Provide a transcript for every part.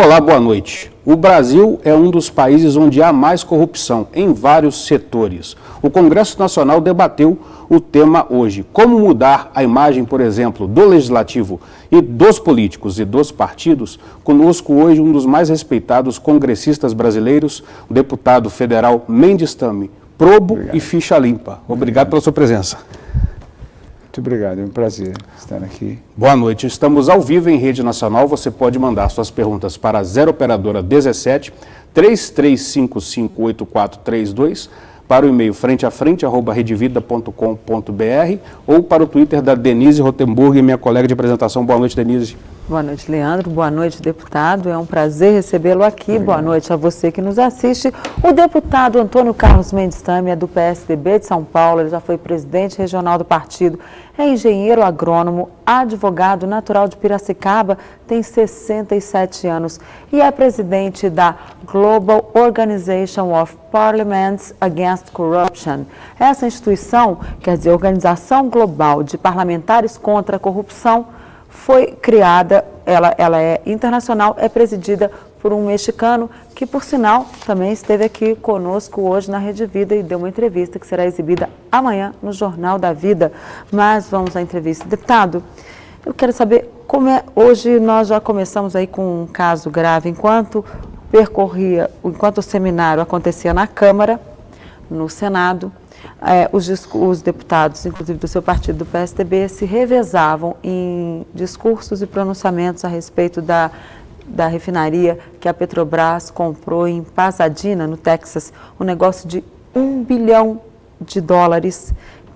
Olá, boa noite. O Brasil é um dos países onde há mais corrupção em vários setores. O Congresso Nacional debateu o tema hoje. Como mudar a imagem, por exemplo, do Legislativo e dos políticos e dos partidos? Conosco hoje um dos mais respeitados congressistas brasileiros, o deputado federal Mendes Tame, probo e ficha limpa. Obrigado pela sua presença. Muito obrigado, é um prazer estar aqui. Boa noite, estamos ao vivo em rede nacional, você pode mandar suas perguntas para a 0 operadora 17 33558432, para o e-mail frenteafrente@redevida.com.br ou para o Twitter da Denise Rotenburg, minha colega de apresentação. Boa noite, Denise. Boa noite, Leandro. Boa noite, deputado. É um prazer recebê-lo aqui. Obrigado. Boa noite a você que nos assiste. O deputado Antônio Carlos Mendes Tame é do PSDB de São Paulo. Ele já foi presidente regional do partido. É engenheiro agrônomo, advogado natural de Piracicaba, tem 67 anos e é presidente da Global Organization of Parliaments Against Corruption. Essa instituição, quer dizer, Organização Global de Parlamentares contra a Corrupção, foi criada, ela é internacional, é presidida por um mexicano que, por sinal, também esteve aqui conosco hoje na Rede Vida e deu uma entrevista que será exibida amanhã no Jornal da Vida. Mas vamos à entrevista. Deputado, eu quero saber como é, hoje nós já começamos aí com um caso grave, enquanto o seminário acontecia na Câmara, no Senado, os deputados, inclusive do seu partido, do PSDB, se revezavam em discursos e pronunciamentos a respeito da refinaria que a Petrobras comprou em Pasadena, no Texas, um negócio de $1 bilhão,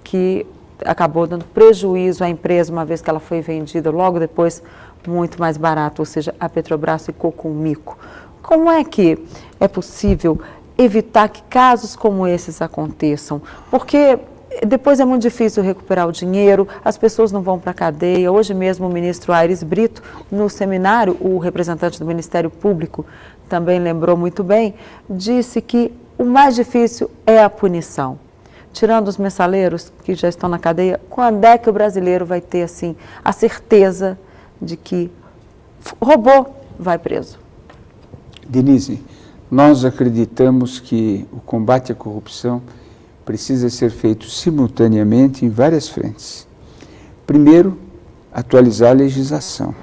que acabou dando prejuízo à empresa, uma vez que ela foi vendida logo depois muito mais barato, ou seja, a Petrobras ficou com um mico. Como é que é possível evitar que casos como esses aconteçam? Porque depois é muito difícil recuperar o dinheiro, as pessoas não vão para a cadeia. Hoje mesmo o ministro Aires Brito, no seminário, o representante do Ministério Público também lembrou muito bem, disse que o mais difícil é a punição. Tirando os mensaleiros que já estão na cadeia, quando é que o brasileiro vai ter assim a certeza de que roubou, vai preso? Denise, nós acreditamos que o combate à corrupção precisa ser feito simultaneamente em várias frentes. Primeiro, atualizar a legislação.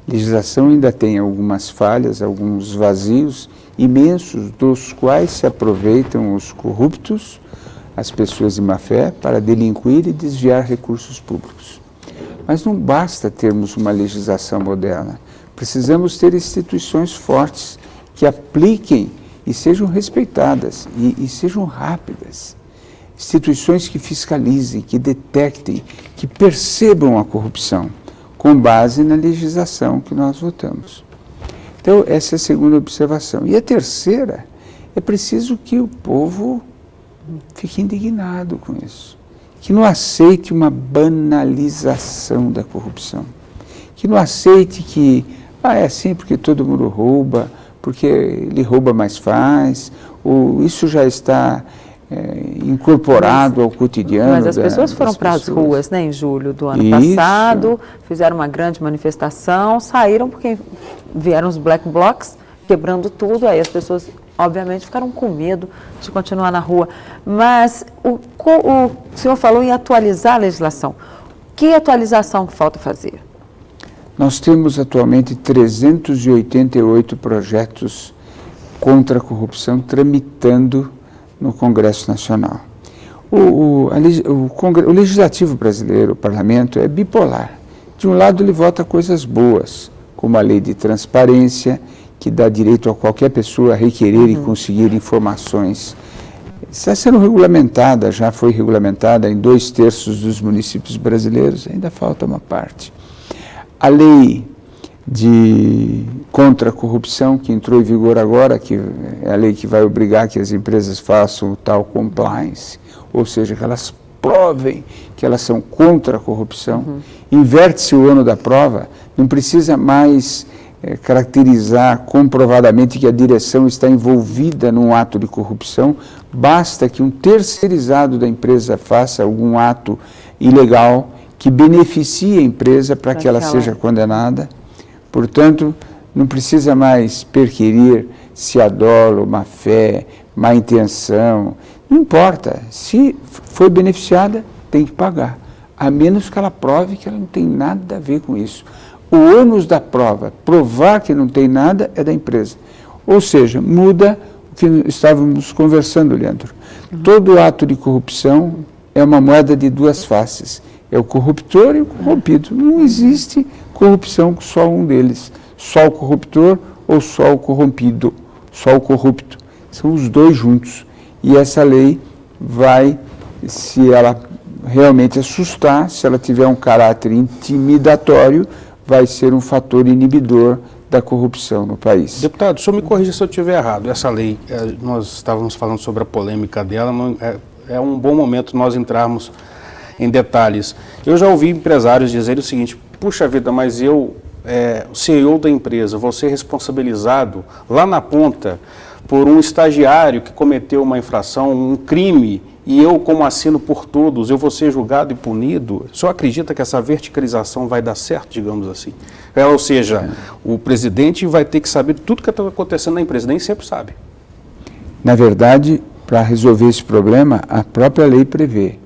A legislação ainda tem algumas falhas, alguns vazios imensos, dos quais se aproveitam os corruptos, as pessoas de má fé, para delinquir e desviar recursos públicos. Mas não basta termos uma legislação moderna. Precisamos ter instituições fortes que apliquem e sejam respeitadas e sejam rápidas. Instituições que fiscalizem, que detectem, que percebam a corrupção, com base na legislação que nós votamos. Então, essa é a segunda observação. E a terceira, é preciso que o povo fique indignado com isso, que não aceite uma banalização da corrupção, que não aceite que, é assim porque todo mundo rouba, porque ele rouba mais faz, ou isso já está incorporado ao cotidiano. Mas as pessoas foram para as ruas, né, em julho do ano passado, fizeram uma grande manifestação, saíram porque vieram os black blocs, quebrando tudo, aí as pessoas, obviamente, ficaram com medo de continuar na rua. Mas o senhor falou em atualizar a legislação. Que atualização que falta fazer? Nós temos atualmente 388 projetos contra a corrupção tramitando no Congresso Nacional. O Legislativo brasileiro, o Parlamento, é bipolar. De um lado, ele vota coisas boas, como a lei de transparência, que dá direito a qualquer pessoa a requerer e conseguir informações. Está sendo regulamentada, já foi regulamentada em 2/3 dos municípios brasileiros, ainda falta uma parte. A lei contra a corrupção, que entrou em vigor agora, que é a lei que vai obrigar que as empresas façam o tal compliance, ou seja, que elas provem que elas são contra a corrupção. Inverte-se o ano da prova, não precisa mais caracterizar comprovadamente que a direção está envolvida num ato de corrupção, basta que um terceirizado da empresa faça algum ato ilegal que beneficie a empresa para que ela seja condenada. Portanto, não precisa mais perquirir se há dolo, má fé, má intenção. Não importa, se foi beneficiada, tem que pagar, a menos que ela prove que ela não tem nada a ver com isso. O ônus da prova, provar que não tem nada, é da empresa. Ou seja, muda o que estávamos conversando, Leandro. Todo ato de corrupção é uma moeda de duas faces. É o corruptor e o corrompido. Não existe corrupção com só um deles. Só o corruptor ou só o corrompido. Só o corrupto. São os dois juntos. E essa lei vai, se ela realmente assustar, se ela tiver um caráter intimidatório, vai ser um fator inibidor da corrupção no país. Deputado, o senhor me corrija se eu estiver errado. Essa lei, nós estávamos falando sobre a polêmica dela, é um bom momento nós entrarmos em detalhes. Eu já ouvi empresários dizerem o seguinte: puxa vida, mas eu, CEO da empresa, vou ser responsabilizado lá na ponta por um estagiário que cometeu uma infração, um crime, e eu, como assino por todos, eu vou ser julgado e punido. O senhor acredita que essa verticalização vai dar certo, digamos assim? Ou seja, o presidente vai ter que saber tudo que está acontecendo na empresa, nem sempre sabe. Na verdade, para resolver esse problema, a própria lei prevê.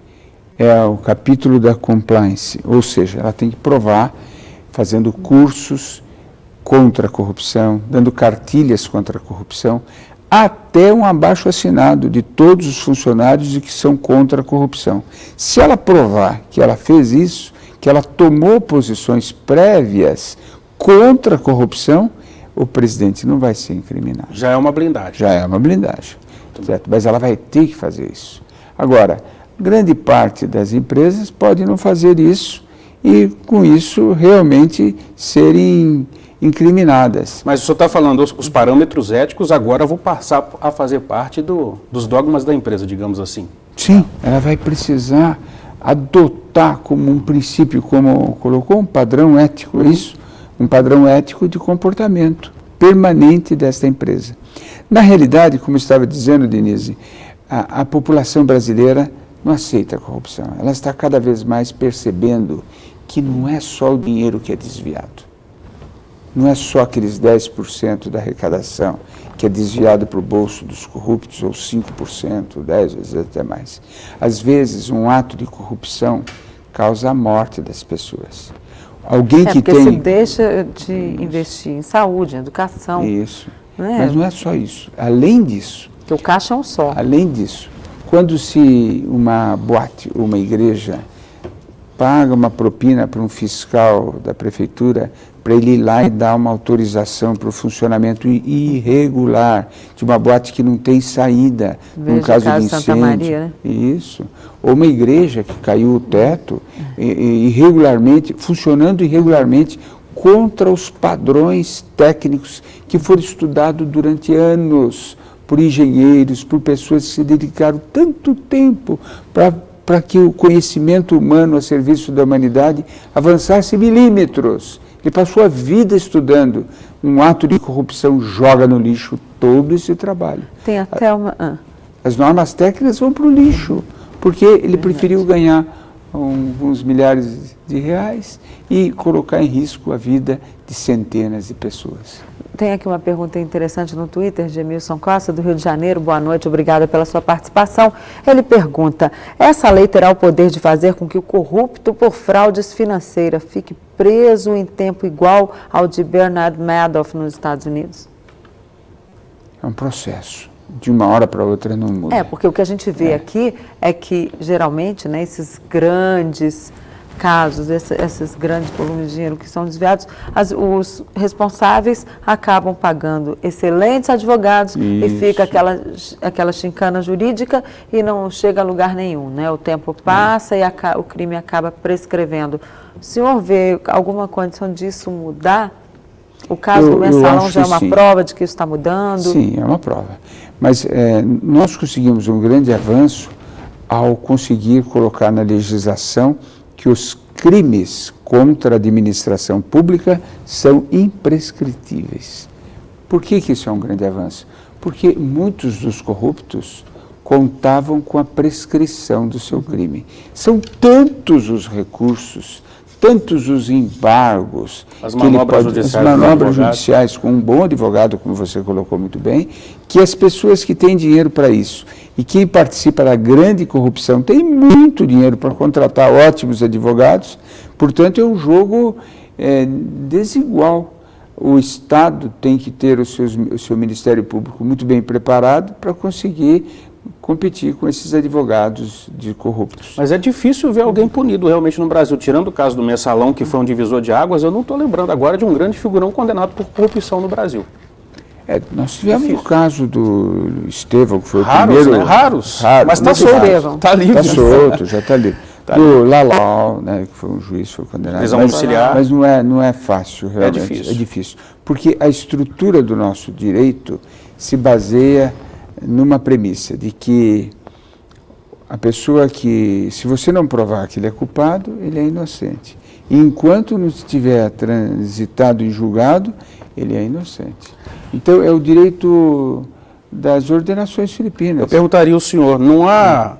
É o capítulo da compliance, ou seja, ela tem que provar, fazendo cursos contra a corrupção, dando cartilhas contra a corrupção, até um abaixo-assinado de todos os funcionários e que são contra a corrupção. Se ela provar que ela fez isso, que ela tomou posições prévias contra a corrupção, o presidente não vai ser incriminado. Já é uma blindagem. Já é uma blindagem, certo? Mas ela vai ter que fazer isso. Agora, grande parte das empresas pode não fazer isso e, com isso, realmente serem incriminadas. Mas o senhor está falando, os parâmetros éticos agora vão passar a fazer parte dos dogmas da empresa, digamos assim. Sim, ela vai precisar adotar como um princípio, como colocou, um padrão ético, é isso? Um padrão ético de comportamento permanente desta empresa. Na realidade, como eu estava dizendo, Denise, a população brasileira não aceita a corrupção. Ela está cada vez mais percebendo que não é só o dinheiro que é desviado. Não é só aqueles 10% da arrecadação que é desviado para o bolso dos corruptos, ou 5%, 10%, às vezes até mais. Às vezes, um ato de corrupção causa a morte das pessoas. Alguém que porque se deixa de investir em saúde, em educação. Isso. Mas não é só isso. Além disso... Porque o caixa é um só. Além disso, quando se uma boate, uma igreja, paga uma propina para um fiscal da prefeitura, para ele ir lá e dar uma autorização para o funcionamento irregular de uma boate que não tem saída, num caso de incêndio. Santa Maria, né? Isso. Ou uma igreja que caiu o teto, irregularmente, funcionando irregularmente, contra os padrões técnicos que foram estudados durante anos por engenheiros, por pessoas que se dedicaram tanto tempo para que o conhecimento humano a serviço da humanidade avançasse milímetros. Ele passou a vida estudando. Um ato de corrupção joga no lixo todo esse trabalho. Tem até uma... As normas técnicas vão para o lixo, porque ele preferiu ganhar uns milhares de reais e colocar em risco a vida de centenas de pessoas. Tem aqui uma pergunta interessante no Twitter de Emilson Costa, do Rio de Janeiro. Boa noite, obrigada pela sua participação. Ele pergunta: essa lei terá o poder de fazer com que o corrupto por fraudes financeiras fique preso em tempo igual ao de Bernard Madoff nos Estados Unidos? É um processo. De uma hora para outra não muda. Porque o que a gente vê aqui é que, geralmente, né, esses grandes casos, esses grandes volumes de dinheiro que são desviados, os responsáveis acabam pagando excelentes advogados e fica aquela chincana jurídica e não chega a lugar nenhum, né? O tempo passa e o crime acaba prescrevendo. O senhor vê alguma condição disso mudar? O caso do Mensalão já é uma prova de que isso está mudando? Sim, é uma prova. Mas nós conseguimos um grande avanço ao conseguir colocar na legislação que os crimes contra a administração pública são imprescritíveis. Por que isso é um grande avanço? Porque muitos dos corruptos contavam com a prescrição do seu crime. São tantos os recursos, tantos os embargos, as manobras judiciais com um bom advogado, como você colocou muito bem, que as pessoas que têm dinheiro para isso e quem participa da grande corrupção tem muito dinheiro para contratar ótimos advogados, portanto é um jogo desigual. O Estado tem que ter o seu Ministério Público muito bem preparado para conseguir competir com esses advogados de corruptos. Mas é difícil ver alguém punido realmente no Brasil. Tirando o caso do Mensalão, que foi um divisor de águas, eu não estou lembrando agora de um grande figurão condenado por corrupção no Brasil. Nós tivemos o caso do Estevão, que foi raros, o primeiro... Né? Raros, mas está solto, está livre. Está solto, já está livre. Do Lalau, né, que foi um juiz, foi condenado. Prisão domiciliar. Mas não é fácil, realmente. É difícil. Porque a estrutura do nosso direito se baseia numa premissa de que a pessoa que, se você não provar que ele é culpado, ele é inocente. E enquanto não estiver transitado em julgado, ele é inocente. Então, é o direito das ordenações filipinas. Eu perguntaria ao senhor, não há,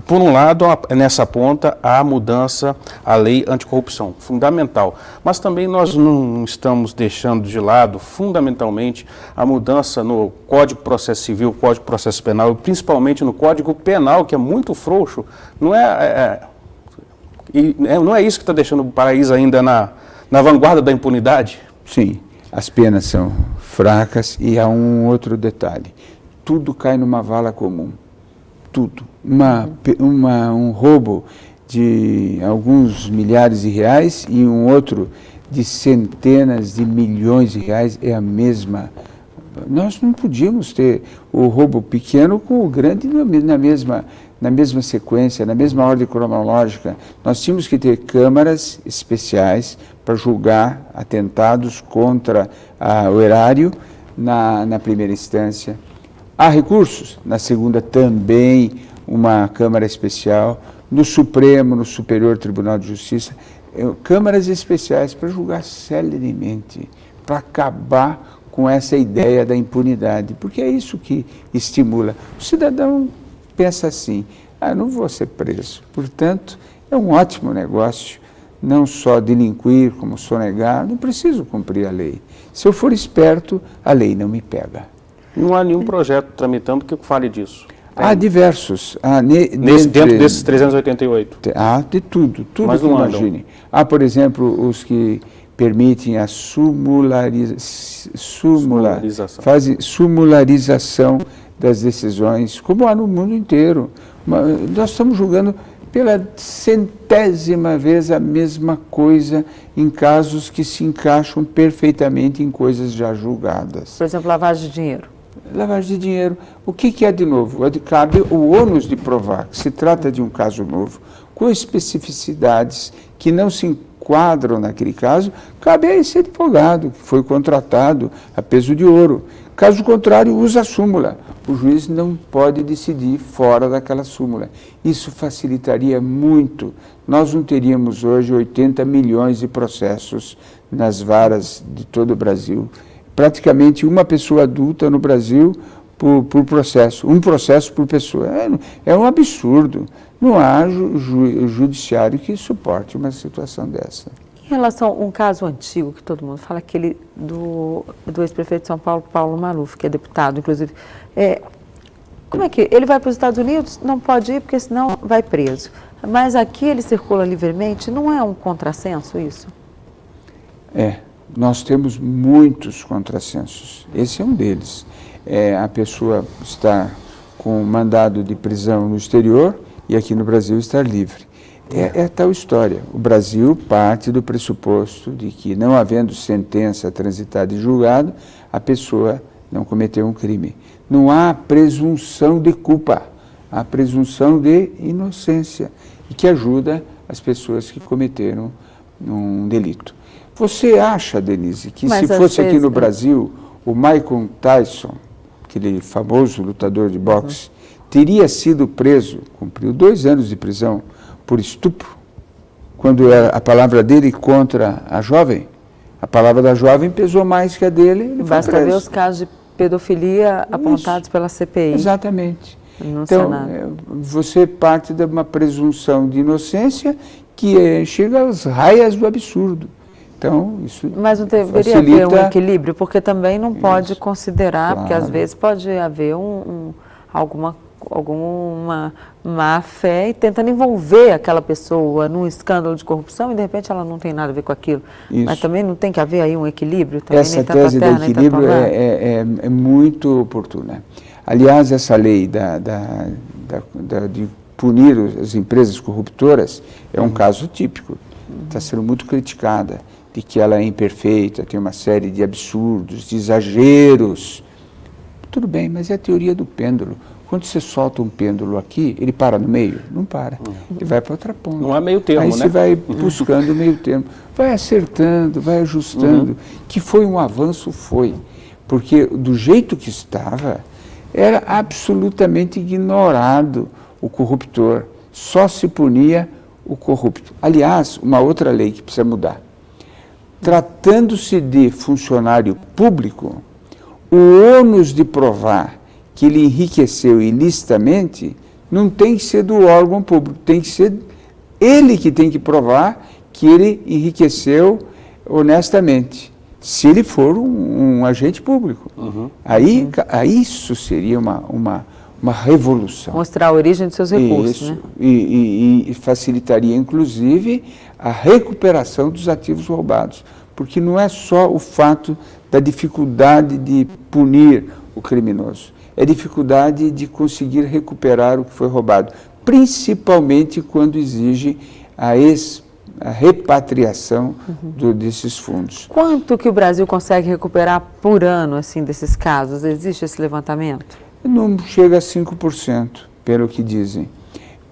por um lado, nessa ponta, há mudança à lei anticorrupção, fundamental, mas também nós não estamos deixando de lado, fundamentalmente, a mudança no Código de Processo Civil, Código de Processo Penal, e principalmente no Código Penal, que é muito frouxo. Não é isso que está deixando o país ainda na vanguarda da impunidade? Sim, as penas são fracas e há um outro detalhe. Tudo cai numa vala comum. Tudo. Um roubo de alguns milhares de reais e um outro de centenas de milhões de reais é a mesma. Nós não podíamos ter o roubo pequeno com o grande na mesma sequência, na mesma ordem cronológica. Nós tínhamos que ter câmaras especiais para julgar atentados contra o erário na primeira instância. Há recursos, na segunda também uma Câmara Especial, no Supremo, no Superior Tribunal de Justiça, câmaras especiais para julgar celeremente, para acabar com essa ideia da impunidade, porque é isso que estimula. O cidadão pensa assim, não vou ser preso, portanto, é um ótimo negócio, não só delinquir como sonegar, não preciso cumprir a lei. Se eu for esperto, a lei não me pega. Não há nenhum projeto tramitando que fale disso. Há diversos. Dentro desses 388? Há de tudo que imagine. Há, por exemplo, os que permitem a sumularização das decisões, como há no mundo inteiro. Nós estamos julgando pela 100ª vez a mesma coisa em casos que se encaixam perfeitamente em coisas já julgadas. Por exemplo, lavagem de dinheiro. Lavagem de dinheiro. O que é de novo? Cabe o ônus de provar que se trata de um caso novo, com especificidades que não se enquadram naquele caso, cabe a esse advogado que foi contratado a peso de ouro. Caso contrário, usa a súmula. O juiz não pode decidir fora daquela súmula. Isso facilitaria muito. Nós não teríamos hoje 80 milhões de processos nas varas de todo o Brasil. Praticamente uma pessoa adulta no Brasil por processo, um processo por pessoa. É um absurdo. Não há judiciário que suporte uma situação dessa. Em relação a um caso antigo que todo mundo fala, aquele do ex-prefeito de São Paulo, Paulo Maluf, que é deputado, inclusive, como é que ele vai para os Estados Unidos? Não pode ir porque senão vai preso. Mas aqui ele circula livremente, não é um contrassenso isso? Nós temos muitos contrassensos. Esse é um deles. A pessoa está com mandado de prisão no exterior e aqui no Brasil está livre. É tal história. O Brasil parte do pressuposto de que, não havendo sentença transitada e julgado, a pessoa não cometeu um crime. Não há presunção de culpa, há presunção de inocência, e que ajuda as pessoas que cometeram um delito. Você acha, Denise, que se fosse aqui no Brasil, o Mike Tyson, aquele famoso lutador de boxe, teria sido preso, cumpriu 2 anos de prisão, por estupro, quando era a palavra dele contra a jovem? A palavra da jovem pesou mais que a dele, ele foi preso. Ver os casos de pedofilia apontados pela CPI. Exatamente. No então, Senado. Você parte de uma presunção de inocência que chega às raias do absurdo. Então, isso Mas não deveria haver um equilíbrio, porque também não pode considerar, porque às vezes pode haver alguma má fé e tentando envolver aquela pessoa num escândalo de corrupção e de repente ela não tem nada a ver com aquilo. Isso. Mas também não tem que haver aí um equilíbrio? Também essa tese do equilíbrio é muito oportuna. Aliás, essa lei de punir as empresas corruptoras é um caso típico. Está sendo muito criticada, de que ela é imperfeita, tem uma série de absurdos, de exageros. Tudo bem, mas é a teoria do pêndulo. Quando você solta um pêndulo aqui, ele para no meio? Não para. Ele vai para outra ponta. Não há meio termo, aí né? Aí você vai buscando o meio termo. Vai acertando, vai ajustando. Que foi um avanço, foi. Porque do jeito que estava, era absolutamente ignorado o corruptor. Só se punia o corrupto. Aliás, uma outra lei que precisa mudar. Tratando-se de funcionário público, o ônus de provar que ele enriqueceu ilicitamente não tem que ser do órgão público, tem que ser ele que tem que provar que ele enriqueceu honestamente, se ele for um agente público. Aí isso seria uma revolução. Mostrar a origem de seus recursos. Isso, né? E facilitaria, inclusive, a recuperação dos ativos roubados. Porque não é só o fato da dificuldade de punir o criminoso, é a dificuldade de conseguir recuperar o que foi roubado, principalmente quando exige a repatriação desses fundos. Quanto que o Brasil consegue recuperar por ano assim, desses casos? Existe esse levantamento? Não chega a 5%, pelo que dizem.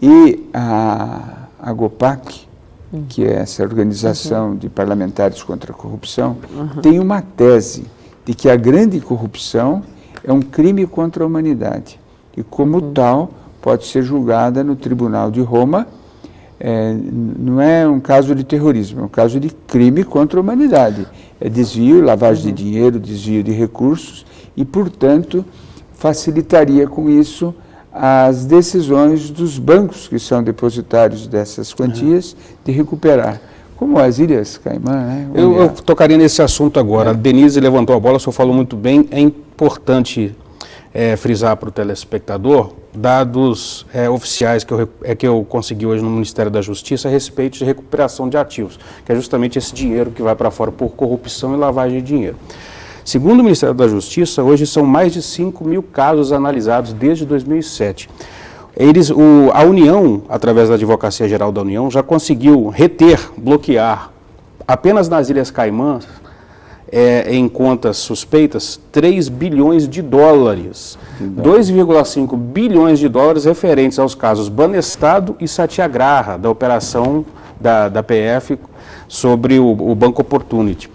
E a GOPAC, que é essa organização de parlamentares contra a corrupção, tem uma tese de que a grande corrupção é um crime contra a humanidade e, como tal, pode ser julgada no Tribunal de Roma. Não é um caso de terrorismo, é um caso de crime contra a humanidade. É desvio, lavagem de dinheiro, desvio de recursos e, portanto, facilitaria com isso as decisões dos bancos que são depositários dessas quantias de recuperar, como as Ilhas Caimã, né? Eu tocaria nesse assunto agora. A Denise levantou a bola, o senhor falou muito bem. É importante frisar para o telespectador dados oficiais que eu consegui hoje no Ministério da Justiça a respeito de recuperação de ativos, que é justamente esse dinheiro que vai para fora por corrupção e lavagem de dinheiro. Segundo o Ministério da Justiça, hoje são mais de 5 mil casos analisados desde 2007. A União, através da Advocacia Geral da União, já conseguiu bloquear, apenas nas Ilhas Caimã, em contas suspeitas, 3 bilhões de dólares. 2,5 bilhões de dólares referentes aos casos Banestado e Satyagraha, da operação da PF sobre o Banco Opportunity.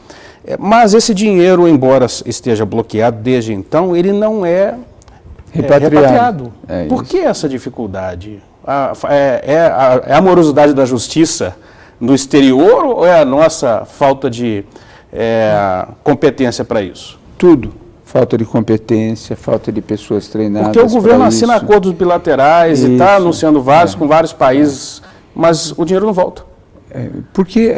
Mas esse dinheiro, embora esteja bloqueado desde então, ele não é repatriado. Por que essa dificuldade? É a morosidade da justiça no exterior ou é a nossa falta de competência para isso? Tudo. Falta de competência, falta de pessoas treinadas. Porque o governo assina acordos bilaterais e está anunciando com vários países, mas o dinheiro não volta. Porque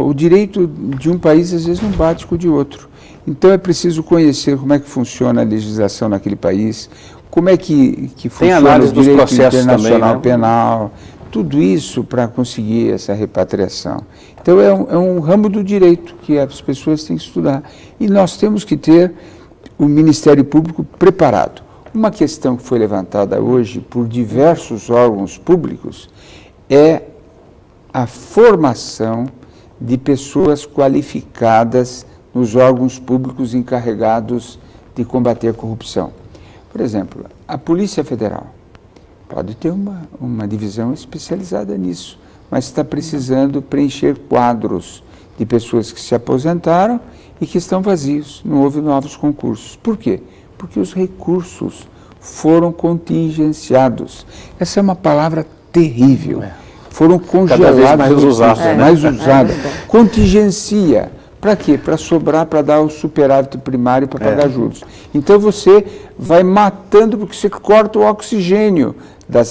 o direito de um país às vezes não bate com o de outro. Então é preciso conhecer como é que funciona a legislação naquele país, como é que funciona o direito internacional também, né? Penal, tudo isso para conseguir essa repatriação. Então é um ramo do direito que as pessoas têm que estudar. E nós temos que ter o Ministério Público preparado. Uma questão que foi levantada hoje por diversos órgãos públicos é a formação de pessoas qualificadas nos órgãos públicos encarregados de combater a corrupção. Por exemplo, a Polícia Federal pode ter uma divisão especializada nisso, mas está precisando preencher quadros de pessoas que se aposentaram e que estão vazios, não houve novos concursos. Por quê? Porque os recursos foram contingenciados. Essa é uma palavra terrível. Foram congelados. Cada vez mais usada. Mais usada. Contingencia. Para quê? Para sobrar, para dar o superávit primário para pagar juros. Então você vai matando, porque você corta o oxigênio da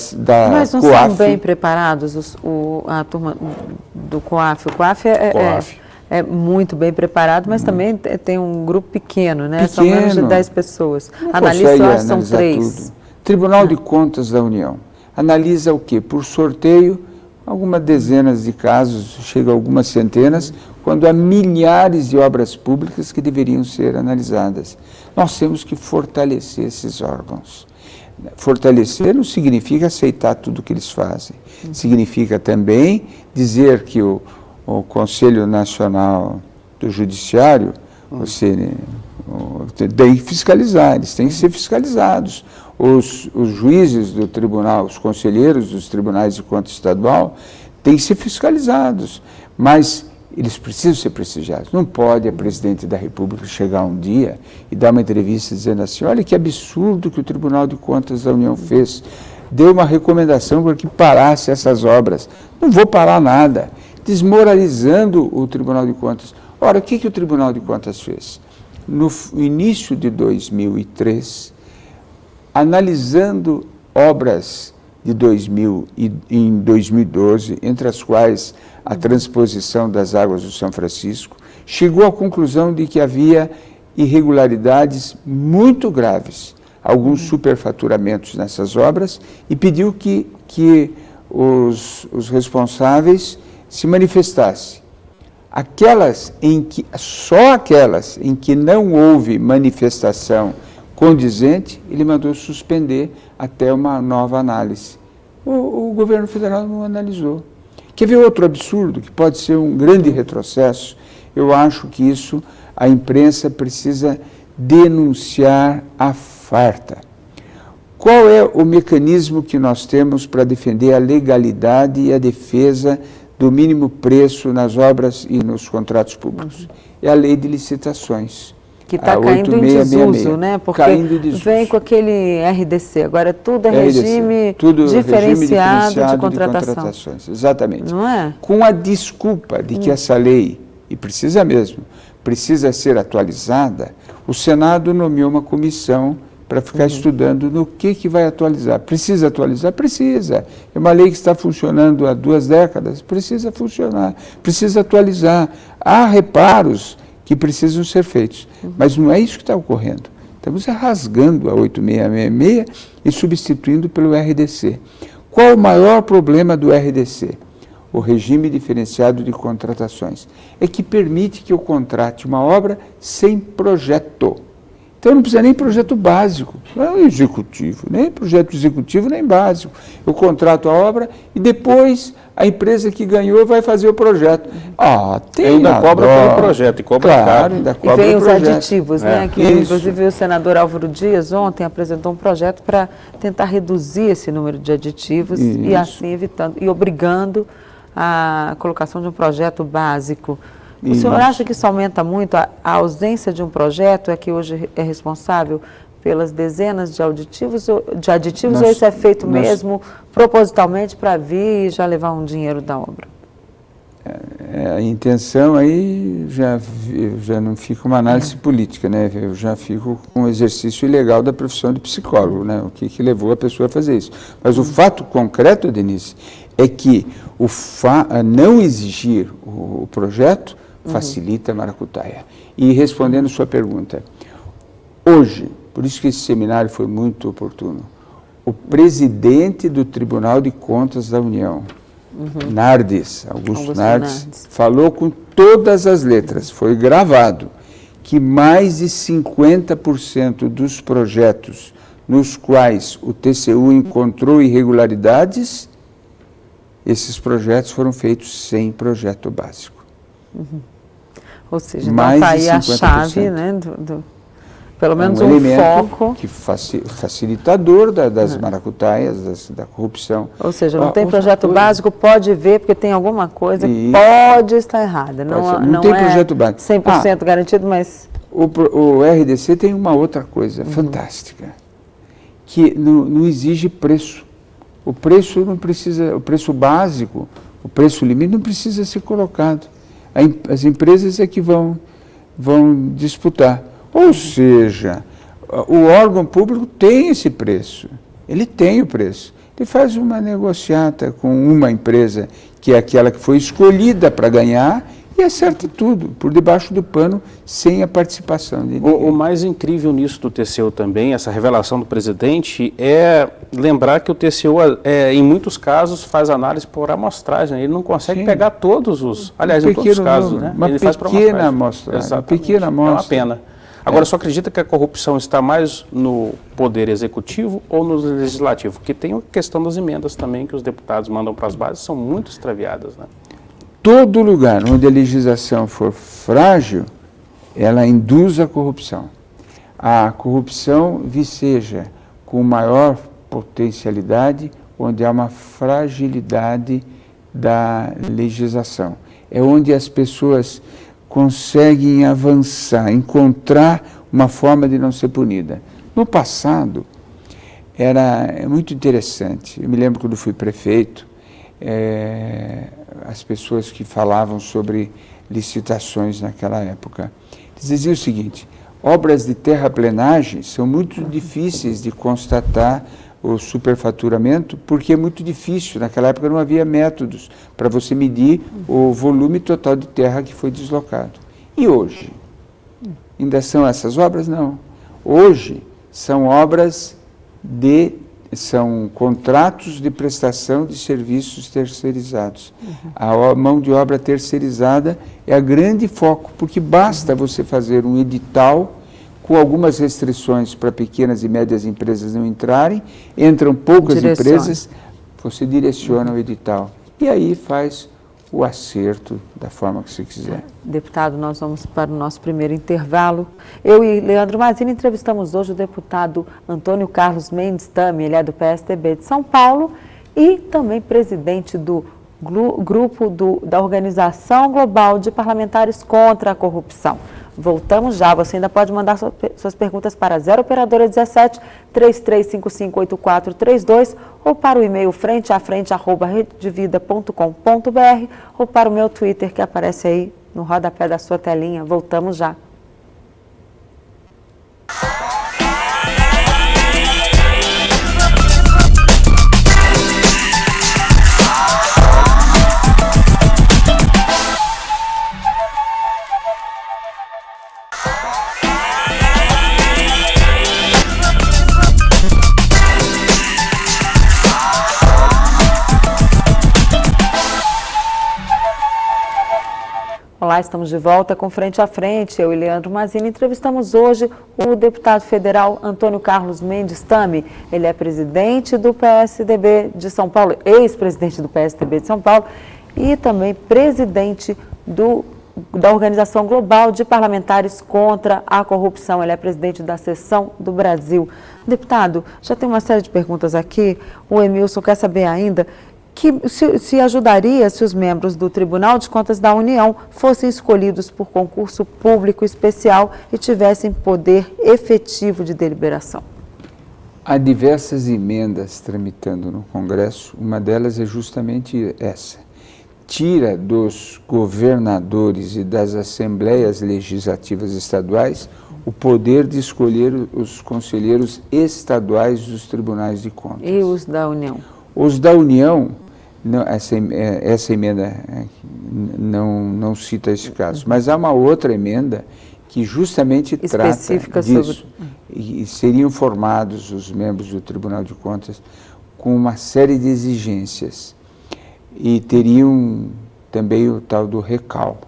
Mas não COAF. são bem preparados a turma do COAF? O COAF é muito bem preparado, mas também tem um grupo pequeno, né? São menos de 10 pessoas. Analistas, eu acho que são 3. Tribunal de Contas da União analisa o quê? Por sorteio, algumas dezenas de casos, chega a algumas centenas, quando há milhares de obras públicas que deveriam ser analisadas. Nós temos que fortalecer esses órgãos. Fortalecer não significa aceitar tudo que eles fazem. Significa também dizer que o Conselho Nacional do Judiciário, tem que fiscalizar, eles têm que ser fiscalizados. Os juízes do tribunal, os conselheiros dos tribunais de conta estadual, têm que ser fiscalizados, mas eles precisam ser prestigiados. Não pode a presidente da República chegar um dia e dar uma entrevista dizendo assim, olha que absurdo que o Tribunal de Contas da União fez, deu uma recomendação para que parasse essas obras. Não vou parar nada, desmoralizando o Tribunal de Contas. Ora, o que o Tribunal de Contas fez? No início de 2003, analisando obras de em 2012, entre as quais a transposição das águas do São Francisco, chegou à conclusão de que havia irregularidades muito graves, alguns superfaturamentos nessas obras, e pediu que os responsáveis se manifestassem. Só aquelas em que não houve manifestação condizente, ele mandou suspender até uma nova análise. O governo federal não analisou. Quer ver outro absurdo, que pode ser um grande retrocesso? Eu acho que isso a imprensa precisa denunciar à farta. Qual é o mecanismo que nós temos para defender a legalidade e a defesa do mínimo preço nas obras e nos contratos públicos? É a lei de licitações. Que está caindo em desuso, né? Porque vem com aquele RDC, agora tudo é regime diferenciado de contratações. Exatamente. Não é? Com a desculpa de que essa lei, e precisa mesmo, precisa ser atualizada, o Senado nomeou uma comissão para ficar estudando no que vai atualizar. Precisa atualizar? Precisa. É uma lei que está funcionando há 2 décadas, precisa funcionar, precisa atualizar. Há reparos que precisam ser feitos. Mas não é isso que está ocorrendo. Estamos rasgando a 8666 e substituindo pelo RDC. Qual o maior problema do RDC? O regime diferenciado de contratações. É que permite que eu contrate uma obra sem projeto. Então não precisa nem projeto básico, não é executivo, nem projeto executivo, nem básico. Eu contrato a obra e depois a empresa que ganhou vai fazer o projeto. Ainda cobra pelo projeto, e cobra caro. Ainda cobra e vem o os projeto. aditivos, né? Que, inclusive o senador Álvaro Dias ontem apresentou um projeto para tentar reduzir esse número de aditivos e assim evitando e obrigando a colocação de um projeto básico. O senhor acha que isso aumenta muito? A ausência de um projeto é que hoje é responsável pelas dezenas de aditivos ou isso é feito mesmo propositalmente para vir e já levar um dinheiro da obra? A intenção aí já não fica uma análise política, né? Eu já fico com o exercício ilegal da profissão de psicólogo, né? O que levou a pessoa a fazer isso. Mas o fato concreto, Denise, é que não exigir o projeto facilita a maracutaia. E respondendo sua pergunta, hoje, por isso que esse seminário foi muito oportuno, o presidente do Tribunal de Contas da União, Augusto Nardes, falou com todas as letras, foi gravado, que mais de 50% dos projetos nos quais o TCU encontrou irregularidades, esses projetos foram feitos sem projeto básico. Ou seja, então está aí a chave, né, pelo menos um foco. Que facilitador das maracutaias, da corrupção. Ou seja, não tem projeto básico, pode ver, porque tem alguma coisa que pode estar errada. Não tem projeto básico. 100% garantido, mas... O RDC tem uma outra coisa fantástica, que não exige preço. O preço não precisa, o preço básico, o preço limite não precisa ser colocado. As empresas é que vão disputar. Ou seja, o órgão público tem esse preço, ele tem o preço. Ele faz uma negociata com uma empresa que é aquela que foi escolhida para ganhar e acerta tudo, por debaixo do pano, sem a participação de ninguém. O mais incrível nisso do TCU também, essa revelação do presidente, é lembrar que o TCU, em muitos casos, faz análise por amostragem. Ele não consegue pegar todos os... Aliás, em todos os casos, né? Ele faz por amostragem. Uma pequena amostra. É uma pena. Agora, só acredita que a corrupção está mais no poder executivo ou no legislativo? Porque tem a questão das emendas também, que os deputados mandam para as bases, são muito extraviadas, né? Todo lugar onde a legislação for frágil, ela induz a corrupção. A corrupção viceja com maior potencialidade, onde há uma fragilidade da legislação. É onde as pessoas conseguem avançar, encontrar uma forma de não ser punida. No passado, era muito interessante. Eu me lembro quando fui prefeito, as pessoas que falavam sobre licitações naquela época, eles diziam o seguinte: obras de terraplenagem são muito difíceis de constatar o superfaturamento, porque é muito difícil, naquela época não havia métodos para você medir o volume total de terra que foi deslocado. E hoje? Ainda são essas obras? Não. Hoje são são contratos de prestação de serviços terceirizados. A mão de obra terceirizada é a grande foco, porque basta você fazer um edital com algumas restrições para pequenas e médias empresas não entrarem, entram poucas empresas, você direciona o edital. E aí faz o acerto da forma que você quiser. Deputado, nós vamos para o nosso primeiro intervalo. Eu e Leandro Mazini entrevistamos hoje o deputado Antônio Carlos Mendes Tami, ele é do PSDB de São Paulo e também presidente do grupo da Organização Global de Parlamentares contra a Corrupção. Voltamos já, você ainda pode mandar suas perguntas para 0 operadora 17 33558432 ou para o e-mail frenteafrente@redevida.com.br ou para o meu Twitter que aparece aí no rodapé da sua telinha. Voltamos já. Olá, estamos de volta com Frente a Frente. Eu e Leandro Mazini entrevistamos hoje o deputado federal Antônio Carlos Mendes Tami. Ele é presidente do PSDB de São Paulo, ex-presidente do PSDB de São Paulo e também presidente da Organização Global de Parlamentares contra a Corrupção. Ele é presidente da Seção do Brasil. Deputado, já tem uma série de perguntas aqui. O Emilson quer saber ainda que se ajudaria se os membros do Tribunal de Contas da União fossem escolhidos por concurso público especial e tivessem poder efetivo de deliberação. Há diversas emendas tramitando no Congresso, uma delas é justamente essa. Tira dos governadores e das assembleias legislativas estaduais o poder de escolher os conselheiros estaduais dos tribunais de contas. E os da União? Os da União, não, essa emenda não cita esse caso, mas há uma outra emenda que justamente trata disso. E seriam formados os membros do Tribunal de Contas com uma série de exigências e teriam também o tal do recal.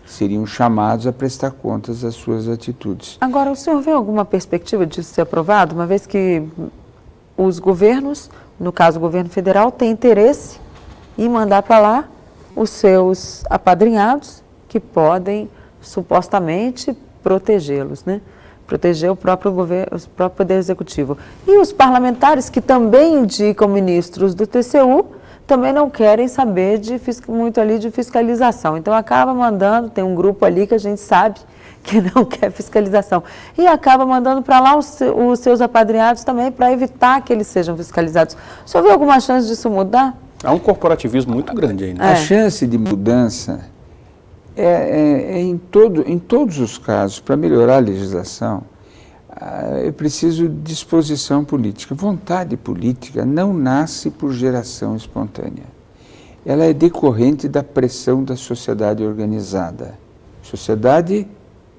Seriam chamados a prestar contas das suas atitudes. Agora, o senhor vê alguma perspectiva disso ser aprovado, uma vez que os governos, no caso o governo federal, tem interesse em mandar para lá os seus apadrinhados que podem supostamente protegê-los, né? Proteger o próprio governo, o próprio poder executivo. E os parlamentares que também indicam ministros do TCU também não querem saber muito ali de fiscalização. Então acaba mandando, tem um grupo ali que a gente sabe que não quer fiscalização. E acaba mandando para lá os seus apadrinhados também para evitar que eles sejam fiscalizados. O senhor vê alguma chance disso mudar? Há um corporativismo muito grande aí, né? A chance de mudança Em todos os casos, para melhorar a legislação, é preciso disposição política. Vontade política não nasce por geração espontânea. Ela é decorrente da pressão da sociedade organizada. Sociedade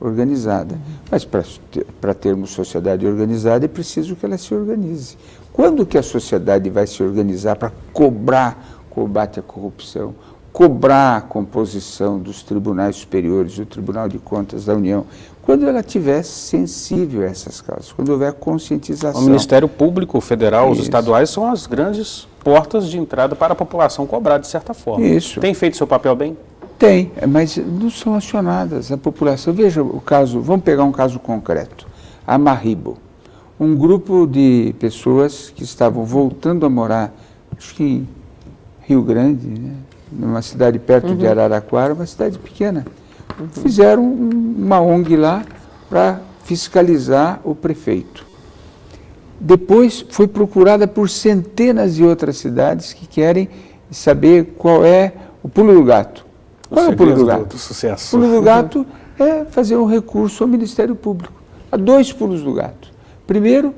organizada. Mas para termos sociedade organizada é preciso que ela se organize. Quando que a sociedade vai se organizar para cobrar combate à corrupção, cobrar a composição dos tribunais superiores, do Tribunal de Contas da União, quando ela estiver sensível a essas causas, quando houver conscientização. O Ministério Público Federal, os estaduais, são as grandes portas de entrada para a população cobrar, de certa forma. Isso. Tem feito seu papel bem? Tem, mas não são acionadas. A população, veja o caso, vamos pegar um caso concreto, a Marribo. Um grupo de pessoas que estavam voltando a morar, acho que em Rio Grande, né? Numa cidade perto de Araraquara, uma cidade pequena. Fizeram uma ONG lá para fiscalizar o prefeito. Depois foi procurada por centenas de outras cidades que querem saber qual é o pulo do gato. Qual é o pulo do gato? Do sucesso. O pulo do gato é fazer um recurso ao Ministério Público. Há 2 pulos do gato. Primeiro,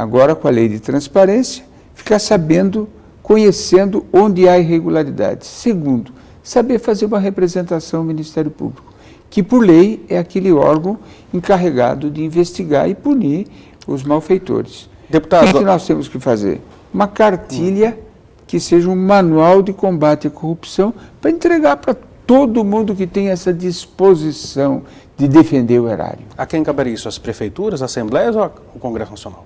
agora com a lei de transparência, ficar sabendo, conhecendo onde há irregularidades. Segundo, saber fazer uma representação ao Ministério Público, que por lei é aquele órgão encarregado de investigar e punir os malfeitores. Deputado, O que nós temos que fazer? Uma cartilha que seja um manual de combate à corrupção para entregar para todo mundo que tem essa disposição de defender o erário. a quem caberia isso? As prefeituras, as assembleias ou o Congresso Nacional?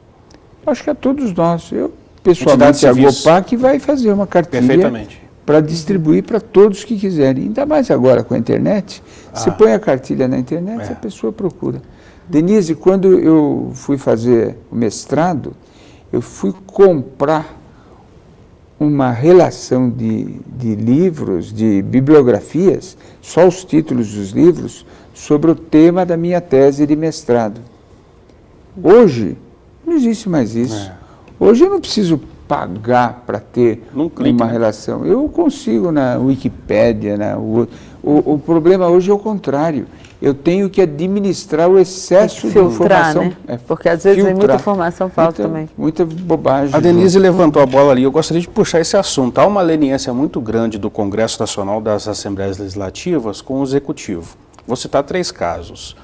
Acho que a todos nós. Eu, pessoalmente, a GOPAC vai fazer uma cartilha para distribuir para todos que quiserem. Ainda mais agora com a internet. Você põe a cartilha na internet, a pessoa procura. Denise, quando eu fui fazer o mestrado, eu fui comprar uma relação de livros, de bibliografias, só os títulos dos livros, sobre o tema da minha tese de mestrado. Hoje, não existe mais isso. Hoje eu não preciso pagar para ter uma relação. Eu consigo na Wikipédia. O problema hoje é o contrário. Eu tenho que administrar o excesso de informação. Né? Porque às vezes muita informação falta também. Muita bobagem. A Denise levantou a bola ali, eu gostaria de puxar esse assunto. Há uma leniência muito grande do Congresso Nacional, das Assembleias Legislativas, com o Executivo. Vou citar 3 casos.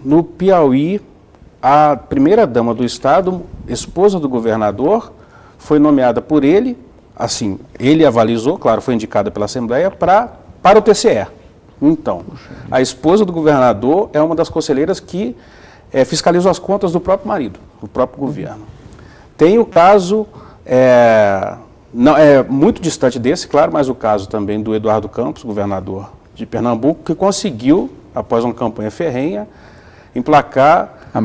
No Piauí, a primeira-dama do Estado, esposa do governador, foi nomeada por ele, assim, ele avalizou, claro, foi indicada pela Assembleia, para o TCE. Então, a esposa do governador é uma das conselheiras que fiscalizam as contas do próprio marido, do próprio governo. Tem o caso, não é muito distante desse, claro, mas o caso também do Eduardo Campos, governador de Pernambuco, que conseguiu, após uma campanha ferrenha, emplacar a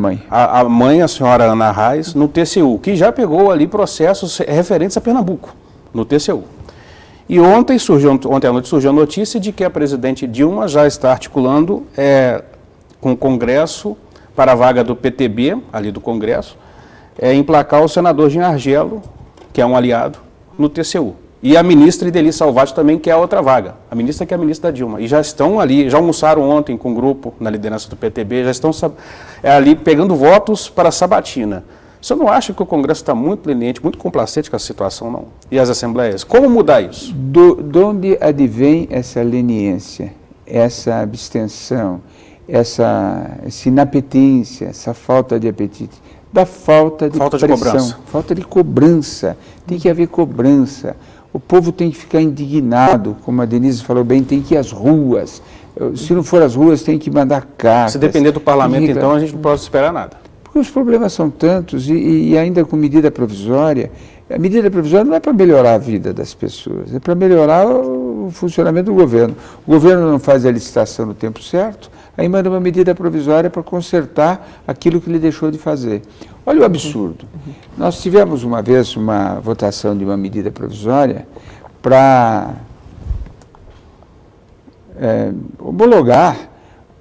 mãe, a senhora Ana Reis, no TCU, que já pegou ali processos referentes a Pernambuco, no TCU. E ontem à noite surgiu a notícia de que a presidente Dilma já está articulando com o Congresso, para a vaga do PTB, ali do Congresso, emplacar o senador Jean Argelo, que é um aliado, no TCU. E a ministra Ideli Salvati também quer a outra vaga, a ministra que é a ministra da Dilma. E já estão ali, já almoçaram ontem com o grupo na liderança do PTB, já estão ali pegando votos para a sabatina. Você não acha que o Congresso está muito leniente, muito complacente com essa situação, não? E as assembleias? Como mudar isso? De onde advém essa leniência, essa abstenção, essa inapetência, essa falta de apetite? Da falta de pressão, falta de cobrança. Tem que haver cobrança. O povo tem que ficar indignado, como a Denise falou bem, tem que ir às ruas. Se não for às ruas, tem que mandar cartas. Se depender do parlamento, então, a gente não pode esperar nada. Porque os problemas são tantos e ainda com medida provisória. A medida provisória não é para melhorar a vida das pessoas, é para melhorar o funcionamento do governo. O governo não faz a licitação no tempo certo, aí manda uma medida provisória para consertar aquilo que ele deixou de fazer. Olha o absurdo. Nós tivemos uma vez uma votação de uma medida provisória para homologar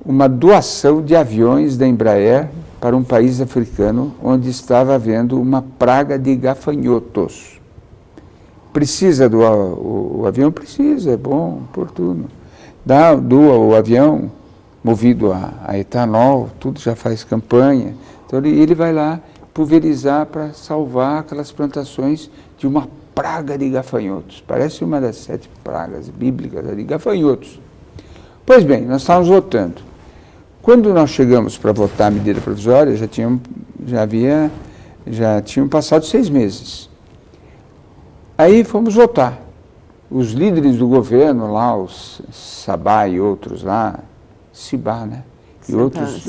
uma doação de aviões da Embraer para um país africano onde estava havendo uma praga de gafanhotos. Precisa do o avião? Precisa, é bom, oportuno. Doa o avião movido a etanol, tudo já faz campanha. Então ele vai lá pulverizar para salvar aquelas plantações de uma praga de gafanhotos. Parece uma das 7 pragas bíblicas de gafanhotos. Pois bem, nós estávamos votando. Quando nós chegamos para votar a medida provisória, já tinham passado 6 meses. Aí fomos votar. Os líderes do governo lá, os Sabá e outros lá, Cibá, né? E outros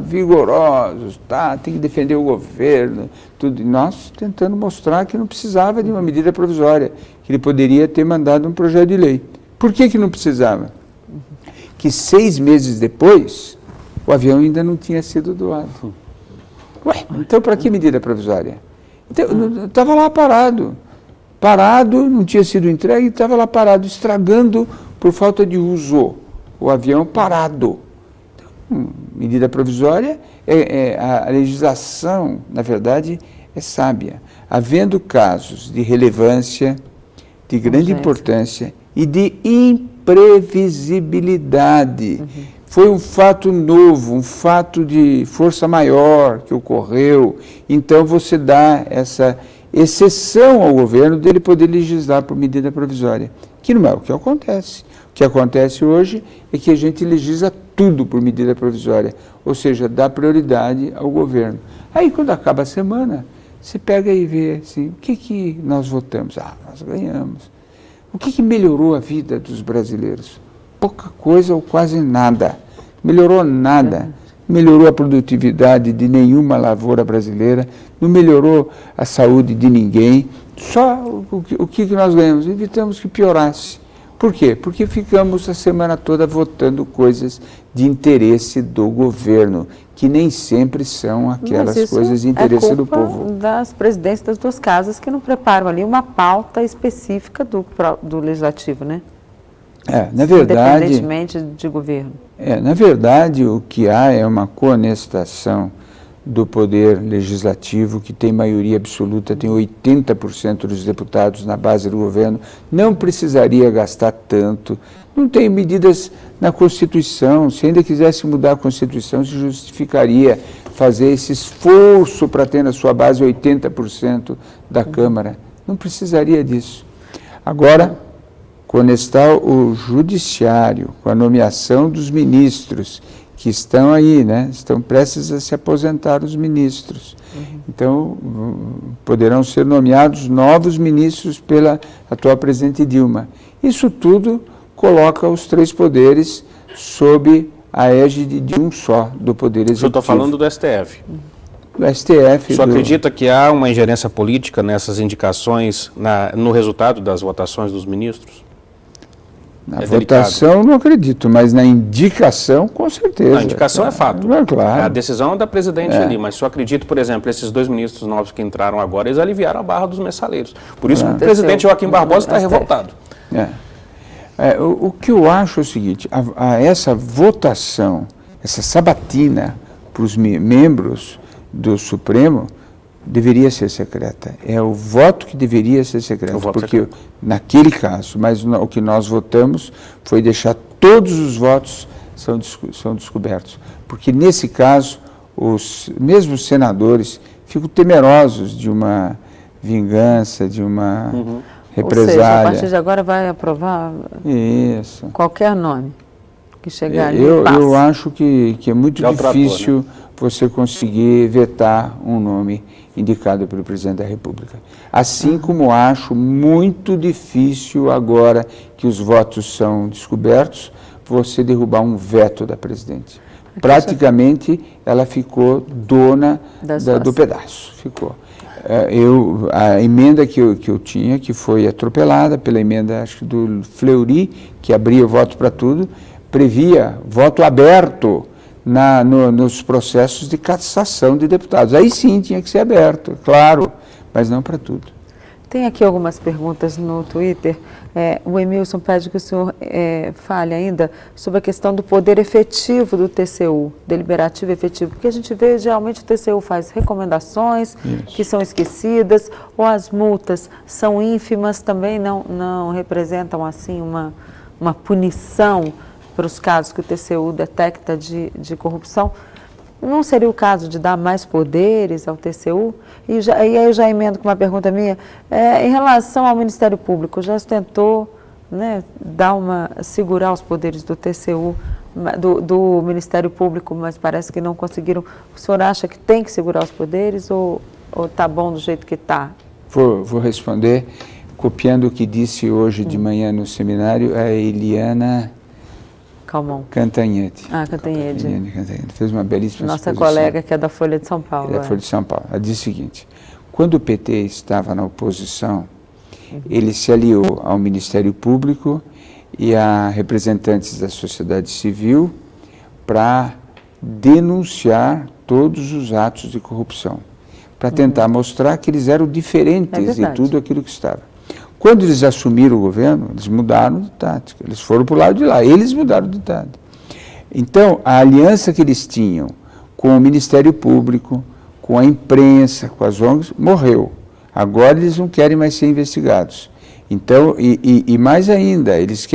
vigorosos, tem que defender o governo, tudo. E nós tentando mostrar que não precisava de uma medida provisória, que ele poderia ter mandado um projeto de lei. Por que não precisava? Que 6 meses depois, o avião ainda não tinha sido doado. Ué, então para que medida provisória? Então, estava lá parado, não tinha sido entregue, estava lá parado, estragando por falta de uso, o avião parado. Então, medida provisória, a legislação, na verdade, é sábia. Havendo casos de relevância, de grande importância e de imprevisibilidade. Foi um fato novo, um fato de força maior que ocorreu. Então você dá essa exceção ao governo dele poder legislar por medida provisória, que não é o que acontece. O que acontece hoje é que a gente legisla tudo por medida provisória, ou seja, dá prioridade ao governo. Aí quando acaba a semana, você pega e vê assim, o que nós votamos? Nós ganhamos. O que melhorou a vida dos brasileiros? Pouca coisa ou quase nada. Melhorou nada. Melhorou a produtividade de nenhuma lavoura brasileira, não melhorou a saúde de ninguém. Só o que nós ganhamos? Evitamos que piorasse. Por quê? Porque ficamos a semana toda votando coisas de interesse do governo, que nem sempre são aquelas coisas de interesse do povo. Das presidências das 2 casas que não preparam ali uma pauta específica do legislativo, né? Na verdade, independentemente de governo. Na verdade, o que há é uma coonestação do poder legislativo, que tem maioria absoluta, tem 80% dos deputados na base do governo, não precisaria gastar tanto, não tem medidas na Constituição. Se ainda quisesse mudar a Constituição, se justificaria fazer esse esforço para ter na sua base 80% da Câmara. Não precisaria disso. Agora, conestar o judiciário com a nomeação dos ministros, que estão aí, né? Estão prestes a se aposentar os ministros. Então, poderão ser nomeados novos ministros pela atual presidente Dilma. Isso tudo coloca os 3 poderes sob a égide de um só, do Poder Executivo. Eu estou falando do STF. Do STF. Você acredita que há uma ingerência política nessas indicações, no resultado das votações dos ministros? Na votação, não acredito, mas na indicação, com certeza. A indicação é fato. Claro. A decisão é da presidente ali, mas só acredito, por exemplo, esses 2 ministros novos que entraram agora, eles aliviaram a barra dos mensaleiros. Por isso que o presidente Joaquim Barbosa está revoltado. O que eu acho é o seguinte, essa votação, essa sabatina para os membros do Supremo, deveria ser secreta. É o voto que deveria ser secreto, porque naquele caso, mas o que nós votamos foi deixar todos os votos são descobertos. Porque nesse caso, os mesmos senadores ficam temerosos de uma vingança, de uma represália. Ou seja, a partir de agora vai aprovar qualquer nome que chegar ali. Eu acho que é muito difícil você conseguir vetar um nome indicado pelo presidente da República. Assim como acho muito difícil agora que os votos são descobertos, você derrubar um veto da presidente. Praticamente ela ficou dona do pedaço. Ficou. A emenda que eu tinha, que foi atropelada pela emenda, acho que do Fleury, que abria o voto para tudo, previa voto aberto nos processos de cassação de deputados. Aí sim tinha que ser aberto, claro, mas não para tudo. Tem aqui algumas perguntas no Twitter. O Emilson pede que o senhor fale ainda sobre a questão do poder efetivo do TCU, deliberativo efetivo, porque a gente vê, geralmente, o TCU faz recomendações que são esquecidas, ou as multas são ínfimas, também não representam, assim, uma punição para os casos que o TCU detecta de corrupção. Não seria o caso de dar mais poderes ao TCU? E aí eu já emendo com uma pergunta minha, em relação ao Ministério Público, já se tentou, né, segurar os poderes do TCU, do Ministério Público, mas parece que não conseguiram. O senhor acha que tem que segurar os poderes ou está bom do jeito que está? Vou responder copiando o que disse hoje de manhã no seminário a Eliana Cantanhede. Cantanhede. Fez uma belíssima Nossa exposição. colega que é da Folha de São Paulo. Da Folha de São Paulo. Ela disse o seguinte: quando o PT estava na oposição, ele se aliou ao Ministério Público e a representantes da sociedade civil para denunciar todos os atos de corrupção, para tentar mostrar que eles eram diferentes de tudo aquilo que estava. Quando eles assumiram o governo, eles mudaram de tática, eles foram para o lado de lá, eles mudaram de tática. Então, a aliança que eles tinham com o Ministério Público, com a imprensa, com as ONGs, morreu. Agora eles não querem mais ser investigados. Então, e mais ainda, eles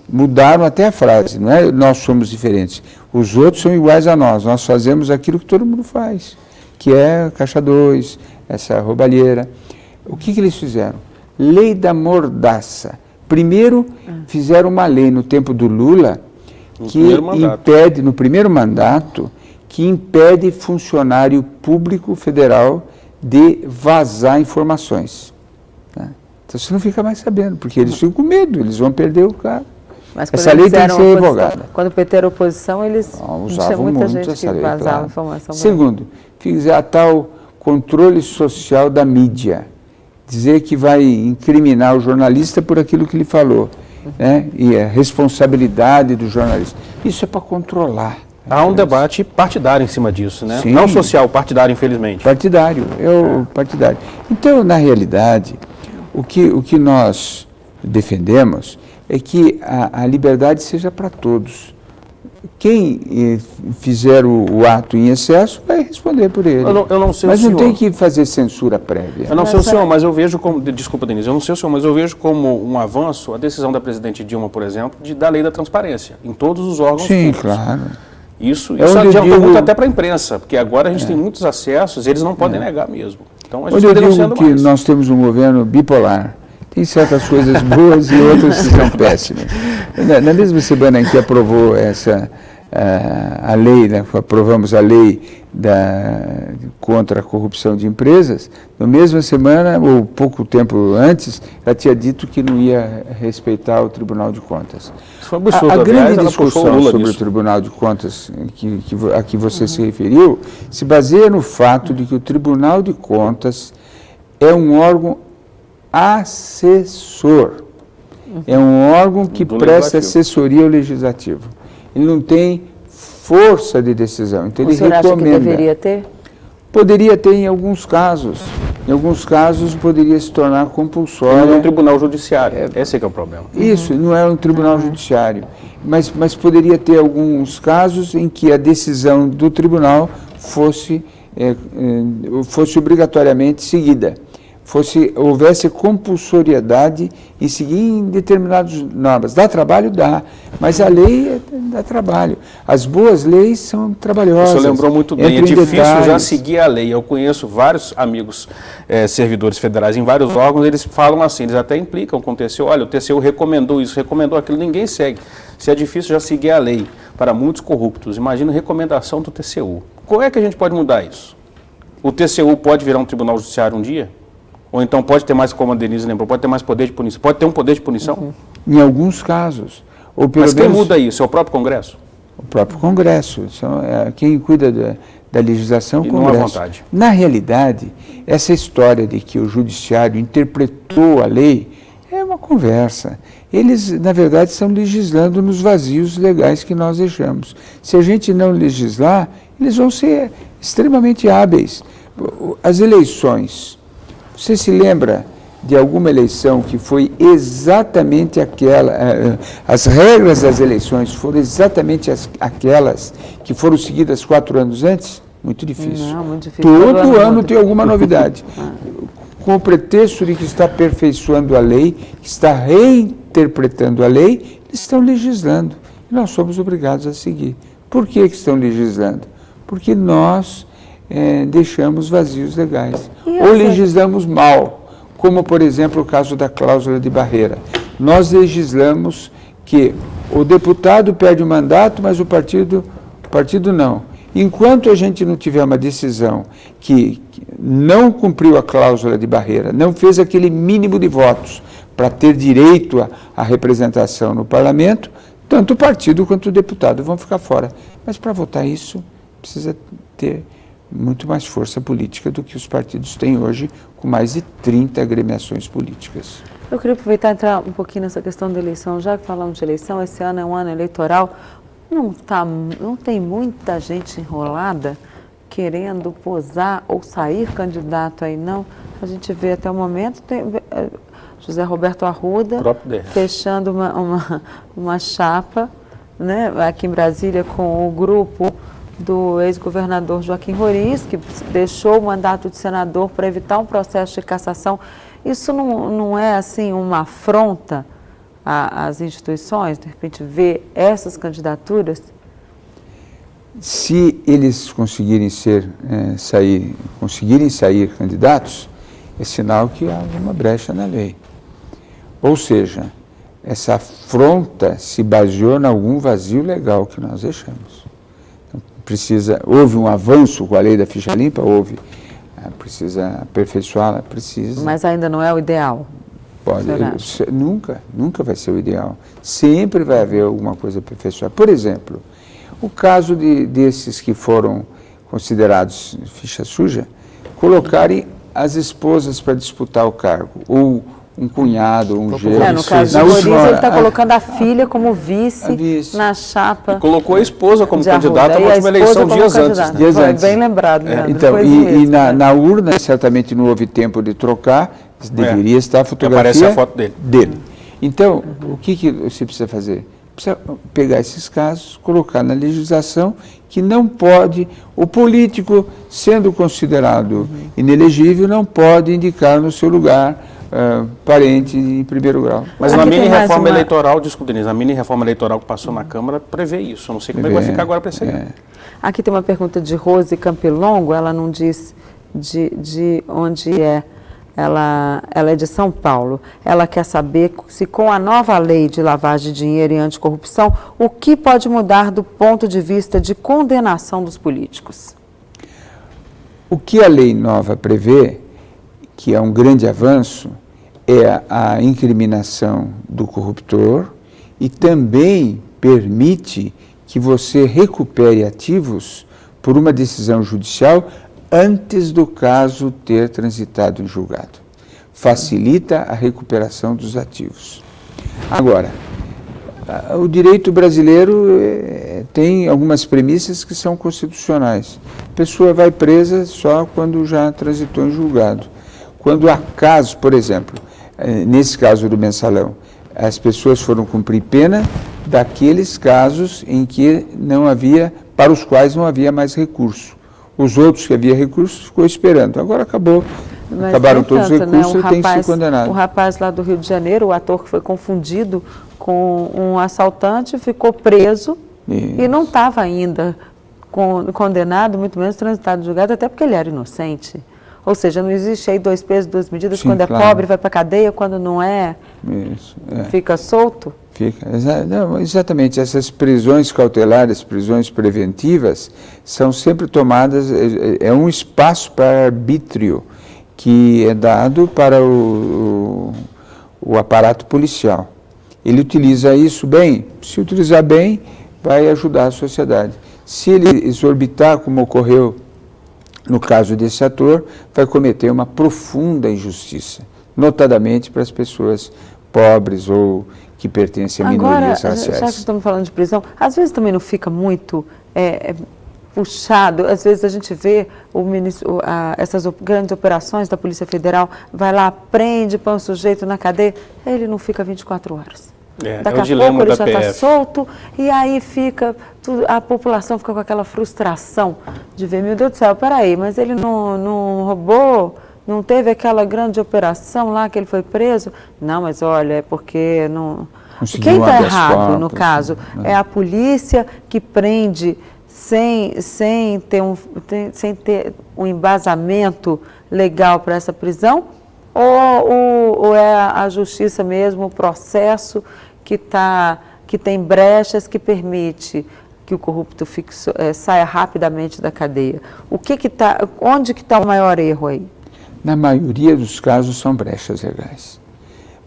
mudaram até a frase, não é nós somos diferentes, os outros são iguais a nós fazemos aquilo que todo mundo faz, que é Caixa 2, essa roubalheira. O que eles fizeram? Lei da mordaça. Primeiro, fizeram uma lei no tempo do Lula, que impede, no primeiro mandato, que impede funcionário público federal de vazar informações. Tá? Então você não fica mais sabendo, porque eles ficam com medo, eles vão perder o cargo. Mas essa lei tem que ser revogada. Quando o PT era oposição, eles usavam muita muito gente essa que lei, vazava claro. informação. Segundo, fizer a tal controle social da mídia. Dizer que vai incriminar o jornalista por aquilo que ele falou, né? E a responsabilidade do jornalista. Isso é para controlar. Há um debate partidário em cima disso, né? Sim. Não social, partidário, infelizmente. Partidário, partidário. Então, na realidade, o que nós defendemos é que a liberdade seja para todos. Quem fizer o ato em excesso vai responder por ele. Eu não sei mas o senhor. Não tem que fazer censura prévia. Eu não sei o senhor, mas eu vejo como... Desculpa, Denise, eu não sei o senhor, mas eu vejo como um avanço a decisão da presidente Dilma, por exemplo, da lei da transparência, em todos os órgãos públicos. Sim, claro. Isso adiantou muito até para a imprensa, porque agora a gente tem muitos acessos e eles não podem negar mesmo. Então a gente está denunciando mais. Eu digo que nós temos um governo bipolar. Tem certas coisas boas e outras que são péssimas. Na mesma semana em que aprovou a lei, né, aprovamos a lei contra a corrupção de empresas, na mesma semana, ou pouco tempo antes, ela tinha dito que não ia respeitar o Tribunal de Contas. Isso foi absurdo, a grande aliás, discussão sobre o Tribunal de Contas a que você se referiu se baseia no fato de que o Tribunal de Contas é um órgão assessor. É um órgão que presta assessoria ao legislativo. Ele não tem força de decisão, então ele recomenda. O senhor acha que deveria ter? Poderia ter em alguns casos. Em alguns casos poderia se tornar compulsório. Não é um tribunal judiciário, esse é que é o problema. Isso, não é um tribunal judiciário. Mas poderia ter alguns casos em que a decisão do tribunal fosse obrigatoriamente seguida. Houvesse compulsoriedade em seguir em determinadas normas. Dá trabalho? Dá, mas a lei dá trabalho. As boas leis são trabalhosas. O senhor lembrou muito bem, é difícil já seguir a lei. Eu conheço vários amigos servidores federais em vários órgãos, eles falam assim, eles até implicam com o TCU, olha, o TCU recomendou isso, recomendou aquilo, ninguém segue. Se é difícil já seguir a lei para muitos corruptos, imagina a recomendação do TCU. Como é que a gente pode mudar isso? O TCU pode virar um tribunal judiciário um dia? Ou então pode ter mais, como a Denise lembrou, pode ter mais poder de punição? Pode ter um poder de punição? Em alguns casos. Ou pelo Mas quem menos, muda isso? É o próprio Congresso? O próprio Congresso. Quem cuida da legislação é o Congresso. Não à vontade. Na realidade, essa história de que o Judiciário interpretou a lei é uma conversa. Eles, na verdade, estão legislando nos vazios legais que nós deixamos. Se a gente não legislar, eles vão ser extremamente hábeis. As eleições... Você se lembra de alguma eleição que foi exatamente aquela, as regras das eleições foram exatamente aquelas que foram seguidas 4 anos antes? Muito difícil. Não, muito difícil. Todo ano tem alguma novidade. Com o pretexto de que está aperfeiçoando a lei, que está reinterpretando a lei, eles estão legislando. E nós somos obrigados a seguir. Por que estão legislando? Porque nós deixamos vazios legais. Ou legislamos mal. Como, por exemplo, o caso da cláusula de barreira. Nós legislamos que o deputado perde o mandato, mas o partido não. Enquanto a gente não tiver uma decisão que não cumpriu a cláusula de barreira, não fez aquele mínimo de votos para ter direito à representação no parlamento, tanto o partido quanto o deputado vão ficar fora. Mas para votar isso, precisa ter muito mais força política do que os partidos têm hoje, com mais de 30 agremiações políticas. Eu queria aproveitar e entrar um pouquinho nessa questão da eleição. Já que falamos de eleição, esse ano é um ano eleitoral, não tem muita gente enrolada querendo posar ou sair candidato aí, não? A gente vê até o momento, tem José Roberto Arruda fechando uma chapa, né, aqui em Brasília com o grupo do ex-governador Joaquim Roriz, que deixou o mandato de senador para evitar um processo de cassação. Isso não é, assim, uma afronta às instituições, de repente, ver essas candidaturas? Se eles conseguirem sair candidatos, é sinal que há uma brecha na lei. Ou seja, essa afronta se baseou em algum vazio legal que nós deixamos. Houve um avanço com a lei da ficha limpa? Houve. Precisa aperfeiçoá-la? Precisa. Mas ainda não é o ideal? Nunca vai ser o ideal. Sempre vai haver alguma coisa aperfeiçoada. Por exemplo, o caso desses que foram considerados ficha suja, colocarem as esposas para disputar o cargo, ou um cunhado, um genro. No caso do Roriz, ele está colocando a filha como vice na chapa. E colocou a esposa como candidata na última eleição, dias antes. Bem lembrado, Leandro. Então, na urna, certamente não houve tempo de trocar, deveria estar a fotografia aparece a foto dele. Então, o que você precisa fazer? Precisa pegar esses casos, colocar na legislação que não pode, o político, sendo considerado inelegível, não pode indicar no seu lugar parente em primeiro grau. Mas na mini-reforma eleitoral, desculpa, Denise, a mini-reforma eleitoral que passou na Câmara prevê isso. Eu não sei como é que vai ficar agora para esse aí. Aqui tem uma pergunta de Rose Campilongo, ela não diz de onde é. Ela é de São Paulo. Ela quer saber se com a nova lei de lavagem de dinheiro e anticorrupção, o que pode mudar do ponto de vista de condenação dos políticos? O que a lei nova prevê, que é um grande avanço, é a incriminação do corruptor e também permite que você recupere ativos por uma decisão judicial antes do caso ter transitado em julgado. Facilita a recuperação dos ativos. Agora, o direito brasileiro tem algumas premissas que são constitucionais. A pessoa vai presa só quando já transitou em julgado. Quando há casos, por exemplo, nesse caso do mensalão, as pessoas foram cumprir pena daqueles casos em que para os quais não havia mais recurso. Os outros que havia recursos ficou esperando. Agora acabaram todos os recursos e tem que ser condenado. O rapaz lá do Rio de Janeiro, o ator que foi confundido com um assaltante, ficou preso e não estava ainda condenado, muito menos transitado em julgado, até porque ele era inocente. Ou seja, não existe aí 2 pesos, 2 medidas. Sim, quando claro. É pobre vai para a cadeia, quando não é, fica solto? Fica. Não, exatamente. Essas prisões cautelares, prisões preventivas, são sempre tomadas, é um espaço para arbítrio que é dado para o aparato policial. Ele utiliza isso bem, se utilizar bem, vai ajudar a sociedade. Se ele exorbitar, como ocorreu no caso desse ator, vai cometer uma profunda injustiça, notadamente para as pessoas pobres ou que pertencem a minorias raciais. Já que estamos falando de prisão, às vezes também não fica muito puxado. Às vezes a gente vê essas grandes operações da Polícia Federal, vai lá, prende, põe o sujeito na cadeia, ele não fica 24 horas. Daqui a pouco ele já está solto e aí fica, a população fica com aquela frustração de ver, meu Deus do céu, peraí, mas ele não roubou, não teve aquela grande operação lá que ele foi preso? Não, mas olha, é porque não... Quem está errado, no caso, é a polícia que prende sem ter um embasamento legal para essa prisão, ou é a justiça mesmo, o processo que tem brechas que permite que o corrupto saia rapidamente da cadeia? Onde que está o maior erro aí? Na maioria dos casos são brechas legais.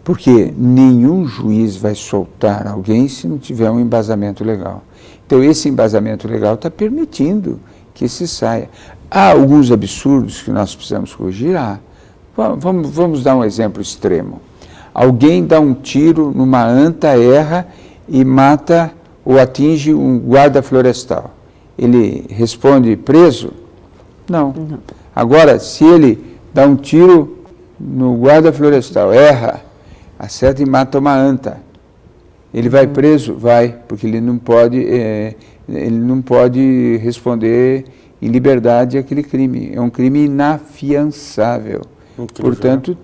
Porque nenhum juiz vai soltar alguém se não tiver um embasamento legal. Então, esse embasamento legal está permitindo que se saia. Há alguns absurdos que nós precisamos corrigir. Vamos dar um exemplo extremo. Alguém dá um tiro numa anta, erra e mata ou atinge um guarda florestal. Ele responde preso? Não. Agora, se ele dá um tiro no guarda florestal, erra, acerta e mata uma anta, ele vai preso? Vai, porque ele não pode responder em liberdade aquele crime. É um crime inafiançável. Incrível, portanto,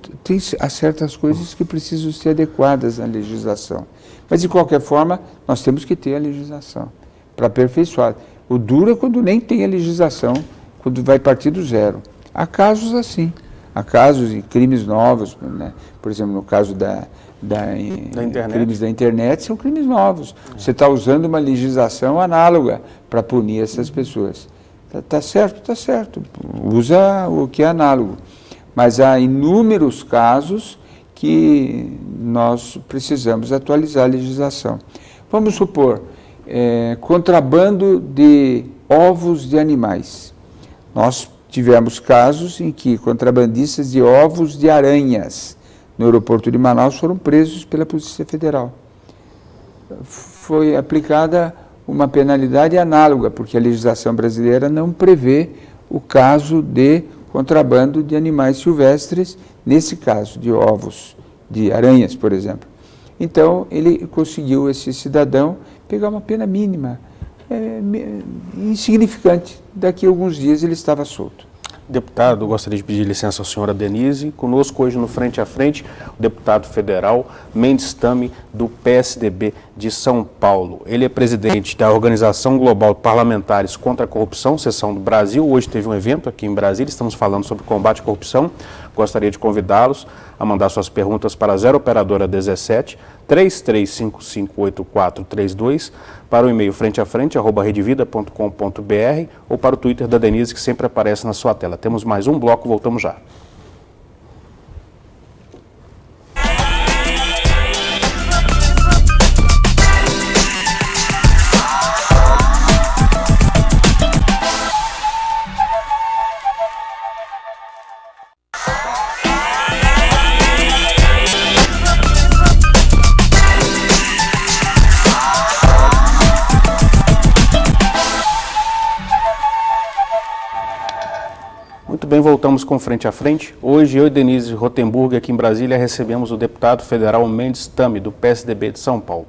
há certas coisas que precisam ser adequadas à legislação. Mas, de qualquer forma, nós temos que ter a legislação para aperfeiçoar. O duro é quando nem tem a legislação, quando vai partir do zero. Há casos assim. Há casos de crimes novos, né? Por exemplo, no caso da crimes da internet, são crimes novos. Você está usando uma legislação análoga para punir essas pessoas. Está certo? Está certo. Usa o que é análogo. Mas há inúmeros casos que nós precisamos atualizar a legislação. Vamos supor, contrabando de ovos de animais. Nós tivemos casos em que contrabandistas de ovos de aranhas no aeroporto de Manaus foram presos pela Polícia Federal. Foi aplicada uma penalidade análoga, porque a legislação brasileira não prevê o caso de contrabando de animais silvestres, nesse caso de ovos de aranhas, por exemplo. Então, ele conseguiu, esse cidadão, pegar uma pena mínima, insignificante. Daqui a alguns dias ele estava solto. Deputado, gostaria de pedir licença à senhora Denise. Conosco hoje no Frente a Frente, o deputado federal Mendes Tame, do PSDB de São Paulo. Ele é presidente da Organização Global de Parlamentares contra a Corrupção, seção do Brasil. Hoje teve um evento aqui em Brasília, estamos falando sobre combate à corrupção. Gostaria de convidá-los a mandar suas perguntas para a 0 operadora 17 33558432, para o e-mail frenteafrente@redevida.com.br ou para o Twitter da Denise, que sempre aparece na sua tela. Temos mais um bloco, voltamos já. Muito bem, voltamos com Frente a Frente. Hoje, eu e Denise Rotenburg, aqui em Brasília, recebemos o deputado federal Mendes Tame, do PSDB de São Paulo.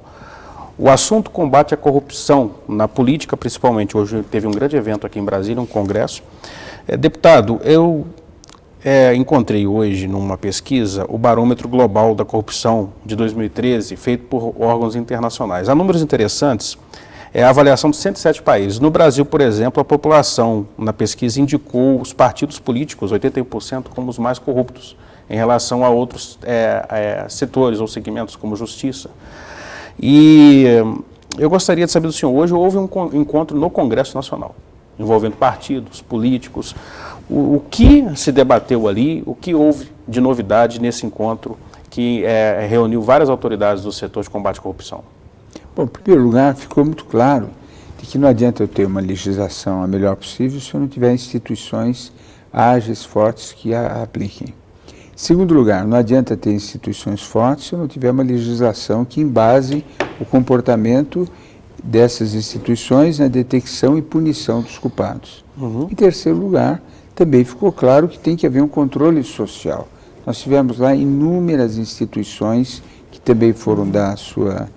O assunto combate à corrupção, na política principalmente, hoje teve um grande evento aqui em Brasília, um congresso. Deputado, eu encontrei hoje numa pesquisa o Barômetro Global da Corrupção de 2013, feito por órgãos internacionais. Há números interessantes. É a avaliação de 107 países. No Brasil, por exemplo, a população, na pesquisa, indicou os partidos políticos, 81%, como os mais corruptos, em relação a outros setores ou segmentos, como justiça. E eu gostaria de saber do senhor, hoje houve um encontro no Congresso Nacional, envolvendo partidos, políticos. O que se debateu ali, o que houve de novidade nesse encontro que reuniu várias autoridades do setor de combate à corrupção? Bom, em primeiro lugar, ficou muito claro de que não adianta eu ter uma legislação a melhor possível se eu não tiver instituições ágeis, fortes, que a apliquem. Em segundo lugar, não adianta ter instituições fortes se eu não tiver uma legislação que embase o comportamento dessas instituições na detecção e punição dos culpados. Em terceiro lugar, também ficou claro que tem que haver um controle social. Nós tivemos lá inúmeras instituições que também foram dar a sua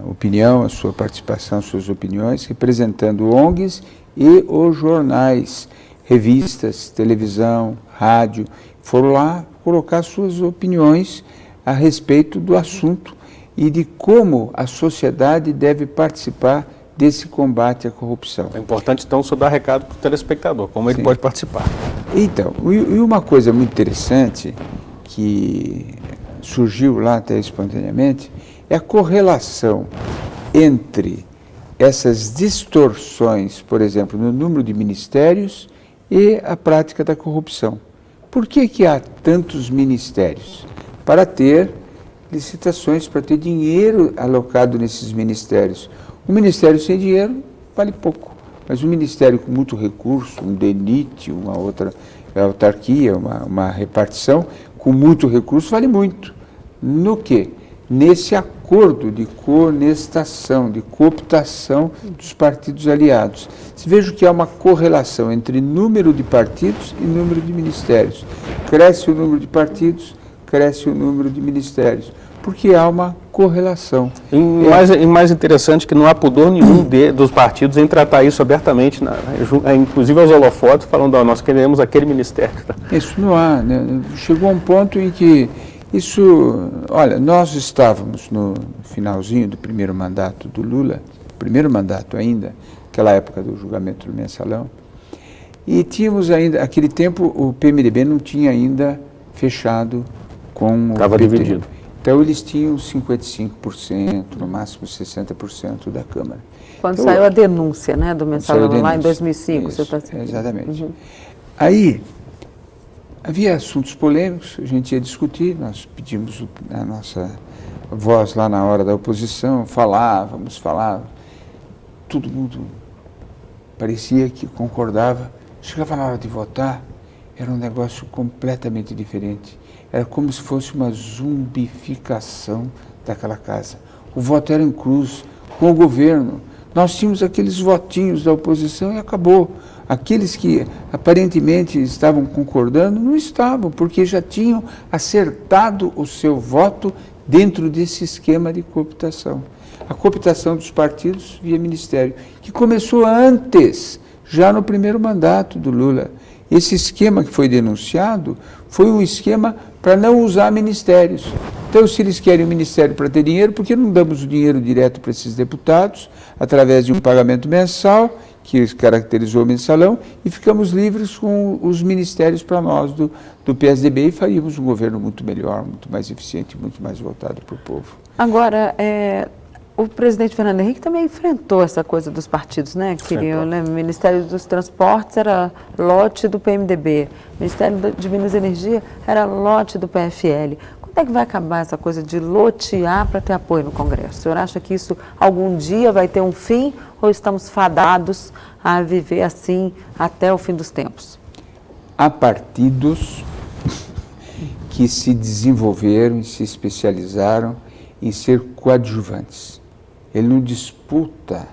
opinião, a sua participação, as suas opiniões, representando ONGs e os jornais, revistas, televisão, rádio, foram lá colocar suas opiniões a respeito do assunto e de como a sociedade deve participar desse combate à corrupção. É importante, então, só dar recado para o telespectador, como ele pode participar. Então, e uma coisa muito interessante que surgiu lá até espontaneamente é a correlação entre essas distorções, por exemplo, no número de ministérios e a prática da corrupção. Por que há tantos ministérios? Para ter licitações, para ter dinheiro alocado nesses ministérios. Um ministério sem dinheiro vale pouco, mas um ministério com muito recurso, um DENIT, uma outra autarquia, uma repartição, com muito recurso, vale muito. No quê? Nesse acordo de coonestação, de cooptação dos partidos aliados. Se veja que há uma correlação entre número de partidos e número de ministérios. Cresce o número de partidos, cresce o número de ministérios, porque há uma correlação. E mais interessante que não há pudor nenhum dos partidos em tratar isso abertamente, inclusive aos holofotes, falando, nós queremos aquele ministério. Isso não há, né? Chegou a um ponto em que isso, olha, nós estávamos no finalzinho do primeiro mandato do Lula, primeiro mandato ainda, aquela época do julgamento do mensalão, e tínhamos ainda, naquele tempo, o PMDB não tinha ainda fechado com o Estava PT. dividido. Então eles tinham 55%, no máximo 60% da Câmara. Quando então, saiu a denúncia, né, do mensalão lá em 2005. Isso, você está... Exatamente. Aí, havia assuntos polêmicos, a gente ia discutir, nós pedimos a nossa voz lá na hora da oposição, falávamos, todo mundo parecia que concordava. Chegava na hora de votar, era um negócio completamente diferente. Era como se fosse uma zumbificação daquela casa. O voto era em cruz, com o governo. Nós tínhamos aqueles votinhos da oposição e acabou. Aqueles que aparentemente estavam concordando, não estavam, porque já tinham acertado o seu voto dentro desse esquema de cooptação. A cooptação dos partidos via ministério, que começou antes, já no primeiro mandato do Lula. Esse esquema que foi denunciado foi um esquema para não usar ministérios. Então, se eles querem o ministério para ter dinheiro, por que não damos o dinheiro direto para esses deputados, através de um pagamento mensal, que caracterizou o mensalão, e ficamos livres com os ministérios para nós do PSDB e faríamos um governo muito melhor, muito mais eficiente, muito mais voltado para o povo. Agora, o presidente Fernando Henrique também enfrentou essa coisa dos partidos, né? Queriam, né? O Ministério dos Transportes era lote do PMDB, o Ministério de Minas e Energia era lote do PFL. Quando é que vai acabar essa coisa de lotear para ter apoio no Congresso? O senhor acha que isso algum dia vai ter um fim ou estamos fadados a viver assim até o fim dos tempos? Há partidos que se desenvolveram e se especializaram em ser coadjuvantes. Ele não disputa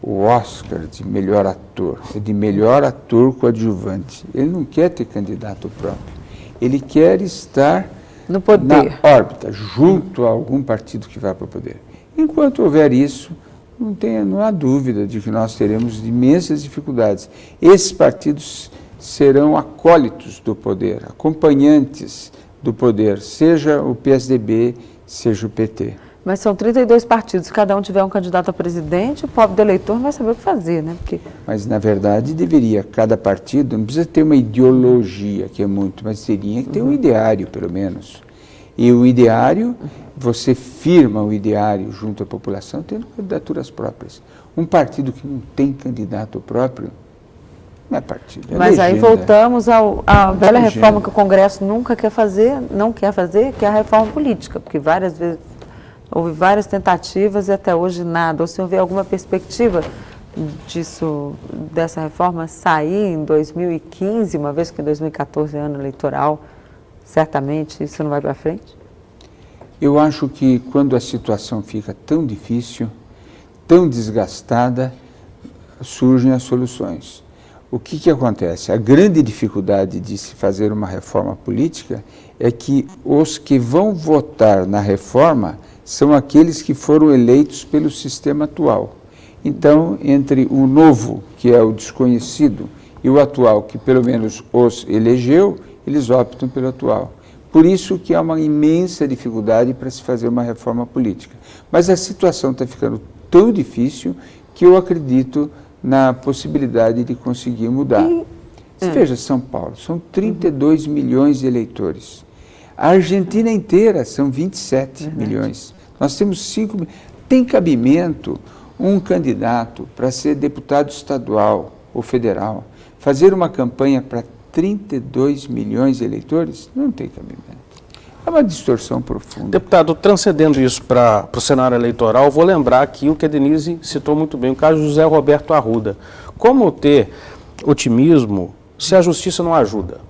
o Oscar de melhor ator, é de melhor ator coadjuvante. Ele não quer ter candidato próprio. Ele quer estar no poder, na órbita, junto a algum partido que vá para o poder. Enquanto houver isso, não há dúvida de que nós teremos imensas dificuldades. Esses partidos serão acólitos do poder, acompanhantes do poder, seja o PSDB, seja o PT. Mas são 32 partidos, se cada um tiver um candidato a presidente, o pobre do eleitor não vai saber o que fazer, né? Porque... Mas, na verdade, deveria, cada partido, não precisa ter uma ideologia, que é muito, mas teria que ter um ideário, pelo menos. E o ideário, você firma o ideário junto à população, tendo candidaturas próprias. Um partido que não tem candidato próprio, não é partido, é Mas legenda. aí voltamos à velha reforma que o Congresso nunca quer fazer, não quer fazer, que é a reforma política, porque várias vezes... Houve várias tentativas e até hoje nada. O senhor vê alguma perspectiva dessa reforma sair em 2015, uma vez que em 2014 é ano eleitoral, certamente isso não vai para frente? Eu acho que quando a situação fica tão difícil, tão desgastada, surgem as soluções. O que acontece? A grande dificuldade de se fazer uma reforma política é que os que vão votar na reforma são aqueles que foram eleitos pelo sistema atual. Então, entre o novo, que é o desconhecido, e o atual, que pelo menos os elegeu, eles optam pelo atual. Por isso que há uma imensa dificuldade para se fazer uma reforma política. Mas a situação está ficando tão difícil que eu acredito na possibilidade de conseguir mudar. Veja, São Paulo, são 32 milhões de eleitores. A Argentina inteira são 27 milhões. Nós temos 5 milhões. Tem cabimento um candidato para ser deputado estadual ou federal fazer uma campanha para 32 milhões de eleitores? Não tem cabimento. É uma distorção profunda. Deputado, transcendendo isso para o cenário eleitoral, vou lembrar aqui o que a Denise citou muito bem, o caso de José Roberto Arruda. Como ter otimismo se a justiça não ajuda?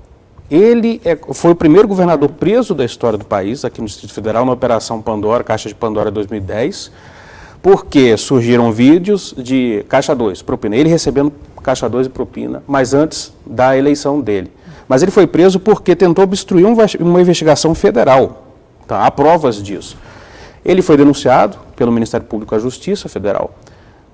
Ele foi o primeiro governador preso da história do país, aqui no Distrito Federal, na Operação Pandora, Caixa de Pandora 2010, porque surgiram vídeos de Caixa 2, propina. Ele recebendo Caixa 2 e propina, mas antes da eleição dele. Mas ele foi preso porque tentou obstruir uma investigação federal. Tá? Há provas disso. Ele foi denunciado pelo Ministério Público à Justiça Federal,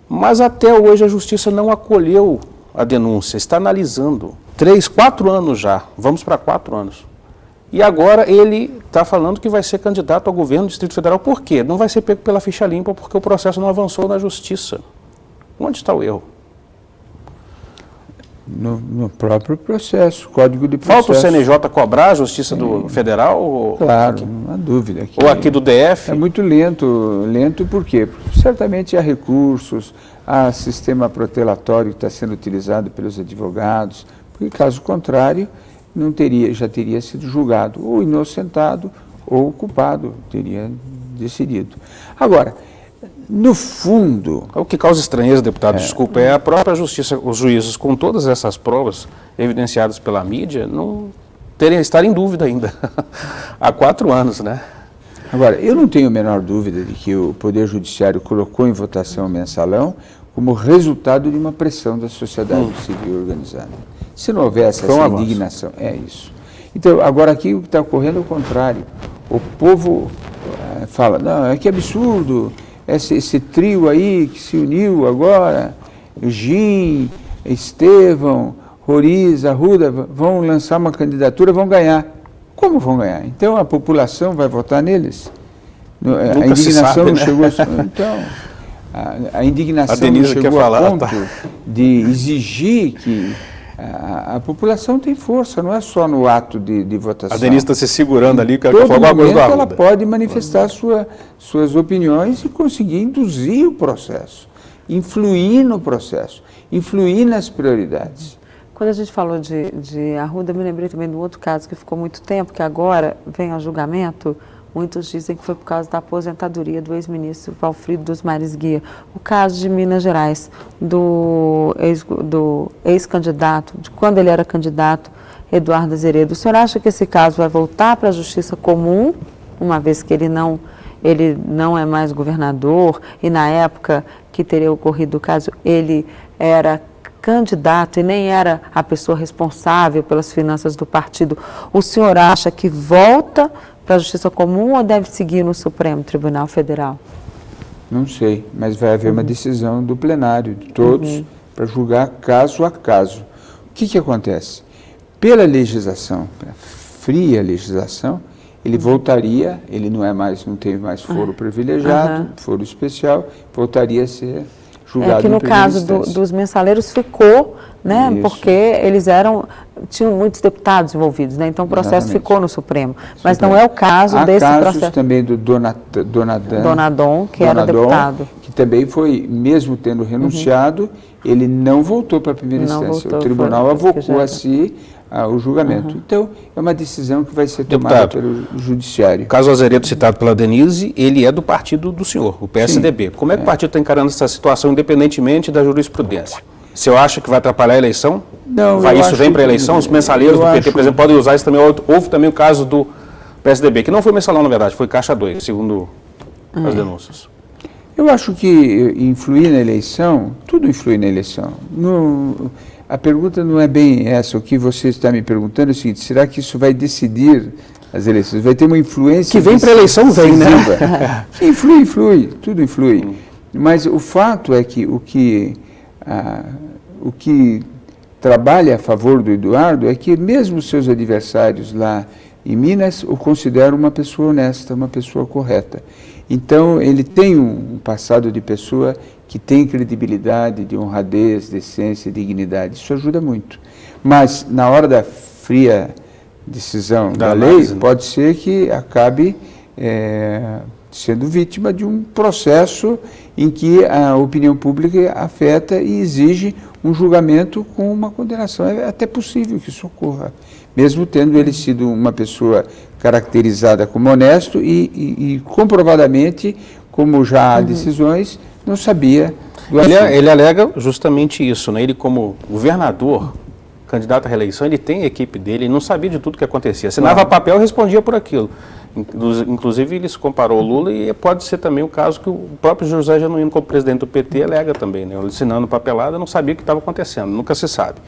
mas até hoje a Justiça não acolheu a denúncia, está analisando. 3, 4 anos já, vamos para 4 anos. E agora ele está falando que vai ser candidato ao governo do Distrito Federal. Por quê? Não vai ser pego pela ficha limpa porque o processo não avançou na Justiça. Onde está o erro? No próprio processo, Código de Processo. Falta o CNJ cobrar a Justiça do Federal? Ou claro, aqui? não há dúvida. Ou aqui do DF? É muito lento. Lento por quê? Porque certamente há recursos, há sistema protelatório que está sendo utilizado pelos advogados, porque caso contrário, já teria sido julgado ou inocentado ou culpado, teria decidido. Agora, no fundo... O que causa estranheza, deputado, desculpa, é a própria justiça, os juízes, com todas essas provas evidenciadas pela mídia, não estar em dúvida ainda. Há 4 anos, né? Agora, eu não tenho a menor dúvida de que o Poder Judiciário colocou em votação o mensalão como resultado de uma pressão da sociedade civil organizada. Se não houvesse essa indignação, é isso. Então, agora aqui o que está ocorrendo é o contrário. O povo fala, não, é que absurdo, esse trio aí que se uniu agora, Gin, Estevão, Roriz, Arruda, vão lançar uma candidatura, vão ganhar. Como vão ganhar? Então a população vai votar neles? A indignação não chegou... Então, a indignação não chegou a ponto de exigir que a população tem força, não é só no ato de votação. A Denise está se segurando ali, que todo momento ela pode manifestar suas opiniões e conseguir induzir o processo, influir no processo, influir nas prioridades. Quando a gente falou de Arruda, me lembrei também de um outro caso que ficou muito tempo, que agora vem ao julgamento. Muitos dizem que foi por causa da aposentadoria do ex-ministro Valfrido dos Mares Guia. O caso de Minas Gerais, do ex-candidato, de quando ele era candidato, Eduardo Azeredo. O senhor acha que esse caso vai voltar para a Justiça Comum, uma vez que ele não é mais governador, e na época que teria ocorrido o caso, ele era candidato e nem era a pessoa responsável pelas finanças do partido? O senhor acha que volta para a Justiça Comum ou deve seguir no Supremo Tribunal Federal? Não sei, mas vai haver uma decisão do plenário, de todos, para julgar caso a caso. O que acontece? Pela legislação, pela fria legislação, ele voltaria, ele não tem mais foro privilegiado, foro especial, voltaria a ser julgado. É que no caso dos mensaleiros ficou, né? Isso. Porque eles tinham muitos deputados envolvidos, né? Então o processo ficou no Supremo. Mas não é o caso desse processo. Há casos também do Donadon, que era deputado. Que também foi, mesmo tendo renunciado, ele não voltou para a primeira instância. O tribunal avocou a si o julgamento. Então, é uma decisão que vai ser tomada pelo Judiciário. O caso Azeredo citado pela Denise, ele é do partido do senhor, o PSDB. Sim, como é que o partido está encarando essa situação, independentemente da jurisprudência? O senhor acha que vai atrapalhar a eleição? Não, isso vem para a eleição? Os mensaleiros do PT, por exemplo, podem usar isso também. Houve também o caso do PSDB, que não foi mensalão, na verdade, foi Caixa 2, segundo as denúncias. Eu acho que influir na eleição, tudo influi na eleição. A pergunta não é bem essa. O que você está me perguntando é o seguinte: será que isso vai decidir as eleições? Vai ter uma influência... Que vem para a eleição, vem, né? Influi, tudo influi. Mas o fato é que o que trabalha a favor do Eduardo é que mesmo seus adversários lá em Minas o consideram uma pessoa honesta, uma pessoa correta. Então, ele tem um passado de pessoa que tem credibilidade, de honradez, decência e dignidade. Isso ajuda muito. Mas, na hora da fria decisão da lei, pode ser que acabe sendo vítima de um processo em que a opinião pública afeta e exige um julgamento com uma condenação. É até possível que isso ocorra, mesmo tendo ele sido uma pessoa caracterizada como honesto e comprovadamente, como já há decisões, não sabia do assunto. Ele alega justamente isso, né? Ele como governador, candidato à reeleição, ele tem a equipe dele, ele não sabia de tudo que acontecia. Assinava papel e respondia por aquilo. Inclusive, ele se comparou ao Lula e pode ser também o caso que o próprio José Genuíno, como presidente do PT, alega também, né? Ele assinando papelada, não sabia o que estava acontecendo, nunca se sabe.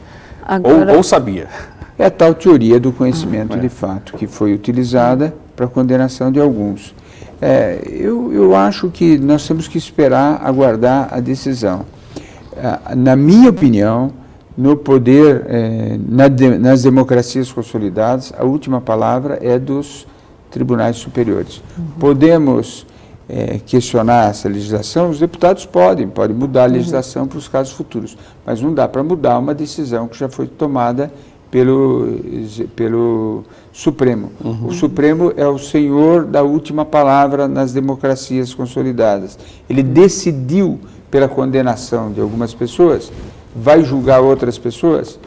Agora... Ou sabia. É a tal teoria do conhecimento de fato, que foi utilizada para a condenação de alguns. Eu acho que nós temos que esperar, aguardar a decisão. Na minha opinião, no poder, nas democracias consolidadas, a última palavra é dos tribunais superiores. Podemos questionar essa legislação, os deputados podem mudar a legislação para os casos futuros, mas não dá para mudar uma decisão que já foi tomada pelo Supremo. O Supremo é o senhor da última palavra nas democracias consolidadas. Ele decidiu pela condenação de algumas pessoas, vai julgar outras pessoas,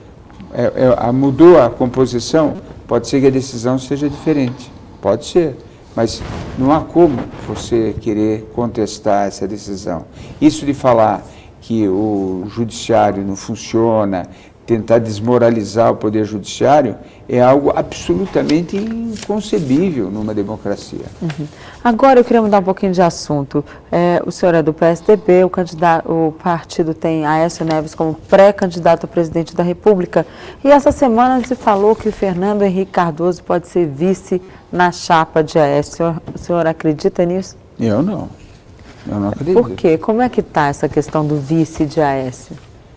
mudou a composição, pode ser que a decisão seja diferente, pode ser, mas não há como você querer contestar essa decisão. Isso de falar que o judiciário não funciona, tentar desmoralizar o poder judiciário, é algo absolutamente inconcebível numa democracia. Agora eu queria mudar um pouquinho de assunto. O senhor é do PSDB, o partido tem Aécio Neves como pré-candidato a presidente da República. E essa semana se falou que o Fernando Henrique Cardoso pode ser vice na chapa de Aécio. O senhor acredita nisso? Eu não acredito. Por quê? Como é que está essa questão do vice de Aécio?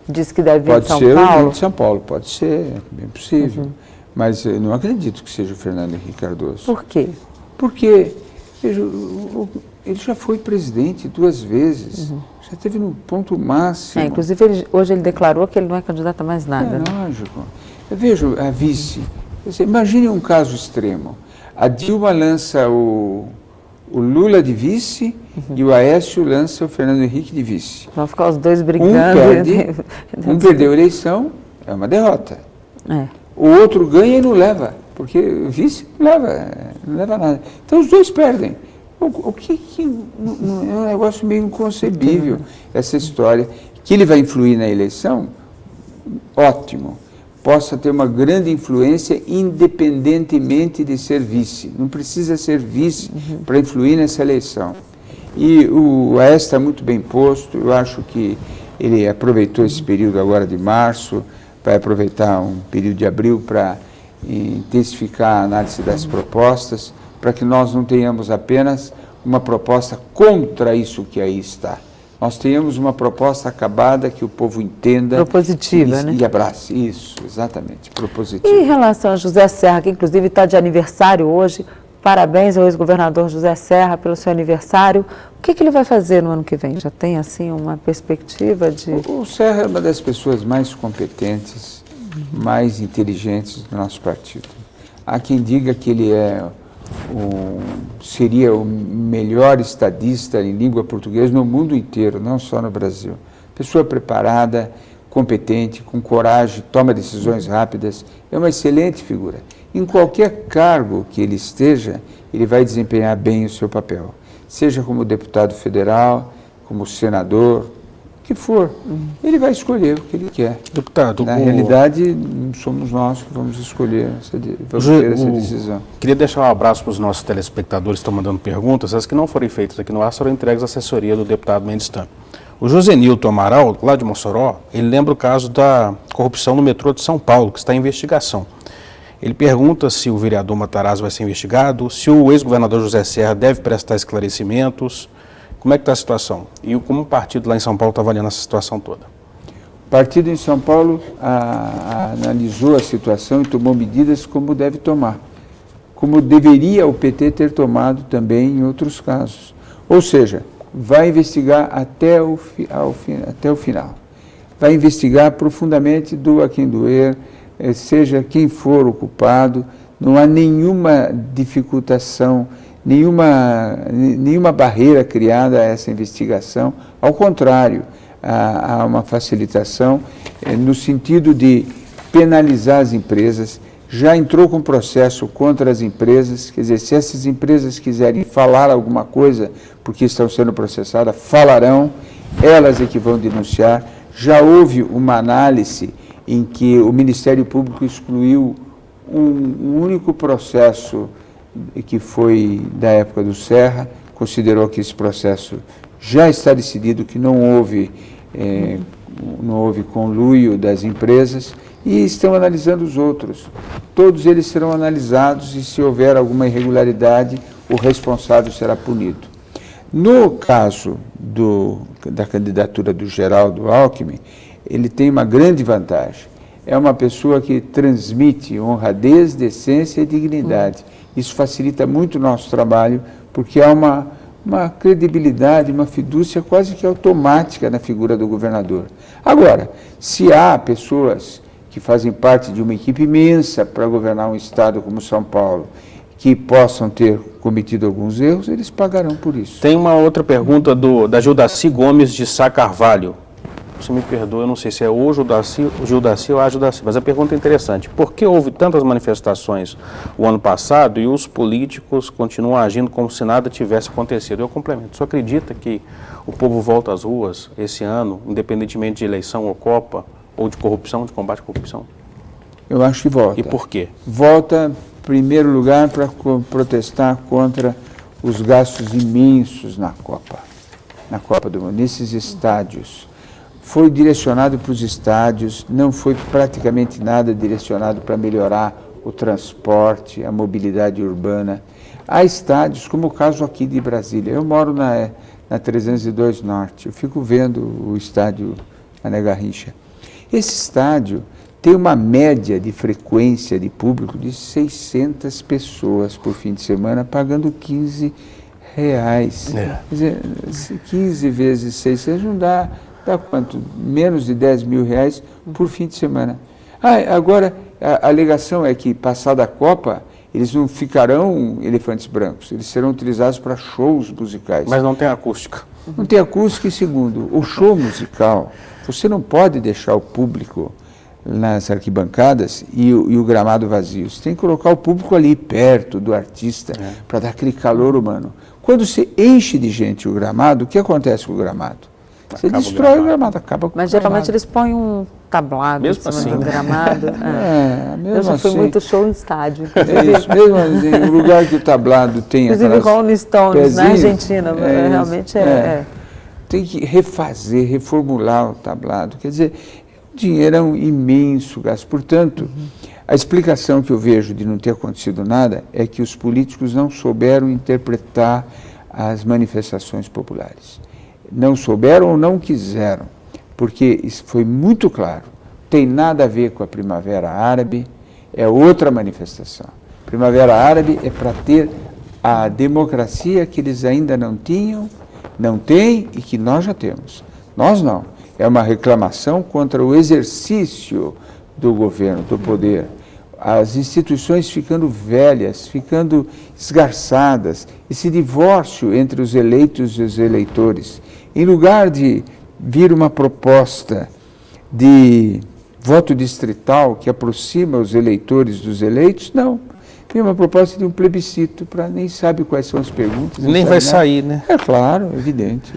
Diz que deve vir pode de São ser Paulo? O de São Paulo, pode ser, bem possível. Mas eu não acredito que seja o Fernando Henrique Cardoso. Por quê? Porque, veja, ele já foi presidente 2 vezes, já esteve no ponto máximo. Inclusive, hoje ele declarou que ele não é candidato a mais nada. Lógico. Eu vejo a vice. Imagine um caso extremo. A Dilma lança o Lula de vice e o Aécio lança o Fernando Henrique de vice. Vão ficar os dois brigando. Um perdeu a eleição, é uma derrota. O outro ganha e não leva, porque o vice não leva nada. Então os dois perdem. É um negócio meio inconcebível essa história. Que ele vai influir na eleição? Ótimo. Possa ter uma grande influência independentemente de ser vice. Não precisa ser vice para influir nessa eleição. E o Aécio está muito bem posto, eu acho que ele aproveitou esse período agora de março, vai aproveitar um período de abril para intensificar a análise das propostas, para que nós não tenhamos apenas uma proposta contra isso que aí está. Nós tenhamos uma proposta acabada que o povo entenda. Propositiva, né? E abrace. Isso, exatamente, propositiva. E em relação a José Serra, que inclusive está de aniversário hoje, parabéns ao ex-governador José Serra pelo seu aniversário. O que ele vai fazer no ano que vem? Já tem, assim, uma perspectiva de... O Serra é uma das pessoas mais competentes, mais inteligentes do nosso partido. Há quem diga que ele seria o melhor estadista em língua portuguesa no mundo inteiro, não só no Brasil. Pessoa preparada, competente, com coragem, toma decisões rápidas, é uma excelente figura. Em qualquer cargo que ele esteja, ele vai desempenhar bem o seu papel. Seja como deputado federal, como senador, que for. Ele vai escolher o que ele quer. Deputado, Na realidade, somos nós que vamos escolher, vamos ter essa decisão. Queria deixar um abraço para os nossos telespectadores que estão mandando perguntas. As que não forem feitas aqui no ar serão entregues à assessoria do deputado Mendes Tame. O Josenilton Amaral, lá de Mossoró, ele lembra o caso da corrupção no metrô de São Paulo, que está em investigação. Ele pergunta se o vereador Matarazzo vai ser investigado, se o ex-governador José Serra deve prestar esclarecimentos. Como é que está a situação? E como o partido lá em São Paulo está avaliando essa situação toda? O partido em São Paulo analisou a situação e tomou medidas como deve tomar, como deveria o PT ter tomado também em outros casos. Ou seja, vai investigar até o final. Vai investigar profundamente, doa quem doer, seja quem for o culpado, não há nenhuma dificultação, nenhuma barreira criada a essa investigação. Ao contrário, há uma facilitação no sentido de penalizar as empresas. Já entrou com processo contra as empresas, quer dizer, se essas empresas quiserem falar alguma coisa porque estão sendo processadas, falarão, elas é que vão denunciar. Já houve uma análise em que o Ministério Público excluiu um único processo que foi da época do Serra, considerou que esse processo já está decidido, que não houve conluio das empresas, e estão analisando os outros. Todos eles serão analisados e, se houver alguma irregularidade, o responsável será punido. No caso da candidatura do Geraldo Alckmin, ele tem uma grande vantagem. É uma pessoa que transmite honradez, decência e dignidade. Isso facilita muito o nosso trabalho, porque há uma credibilidade, uma fidúcia quase que automática na figura do governador. Agora, se há pessoas que fazem parte de uma equipe imensa para governar um estado como São Paulo, que possam ter cometido alguns erros, eles pagarão por isso. Tem uma outra pergunta da Gildaci Gomes de Sá Carvalho. Você me perdoa, eu não sei se é o Gildaci ou a Gildaci, mas a pergunta é interessante. Por que houve tantas manifestações o ano passado e os políticos continuam agindo como se nada tivesse acontecido? Eu complemento. O senhor acredita que o povo volta às ruas esse ano, independentemente de eleição ou Copa, ou de corrupção, de combate à corrupção? Eu acho que volta. E por quê? Volta, em primeiro lugar, para protestar contra os gastos imensos na Copa do Mundo, nesses estádios. Foi direcionado para os estádios, não foi praticamente nada direcionado para melhorar o transporte, a mobilidade urbana. Há estádios, como o caso aqui de Brasília. Eu moro na 302 Norte, eu fico vendo o estádio Mané Garrincha. Esse estádio tem uma média de frequência de público de 600 pessoas por fim de semana, pagando R$15. Quer dizer, 15 vezes 600 não dá quanto? Menos de R$10.000 por fim de semana. Agora, a alegação é que, passada a Copa, eles não ficarão elefantes brancos, eles serão utilizados para shows musicais. Mas não tem acústica. Não tem acústica, e segundo, o show musical, você não pode deixar o público nas arquibancadas e o gramado vazio. Você tem que colocar o público ali perto do artista para dar aquele calor humano. Quando você enche de gente o gramado, o que acontece com o gramado? Você destrói o gramado, acaba com o gramado. Mas geralmente eles põem um tablado mesmo em cima assim, do gramado. Mesmo Eu já fui assim, muito show em estádio. É isso, mesmo assim, o lugar que o tablado tem Inclusive Rolling Stones, na Argentina, realmente Tem que refazer, reformular o tablado. Quer dizer, o dinheiro é um imenso gasto. Portanto, a explicação que eu vejo de não ter acontecido nada é que os políticos não souberam interpretar as manifestações populares. Não souberam ou não quiseram, porque isso foi muito claro. Tem nada a ver com a Primavera Árabe, é outra manifestação. Primavera Árabe é para ter a democracia que eles ainda não tinham, não têm e que nós já temos. Nós não. É uma reclamação contra o exercício do governo, do poder. As instituições ficando velhas, ficando esgarçadas, esse divórcio entre os eleitos e os eleitores. Em lugar de vir uma proposta de voto distrital que aproxima os eleitores dos eleitos, não. Vem uma proposta de um plebiscito, para nem sabe quais são as perguntas. Nem vai sair, né? É claro, evidente.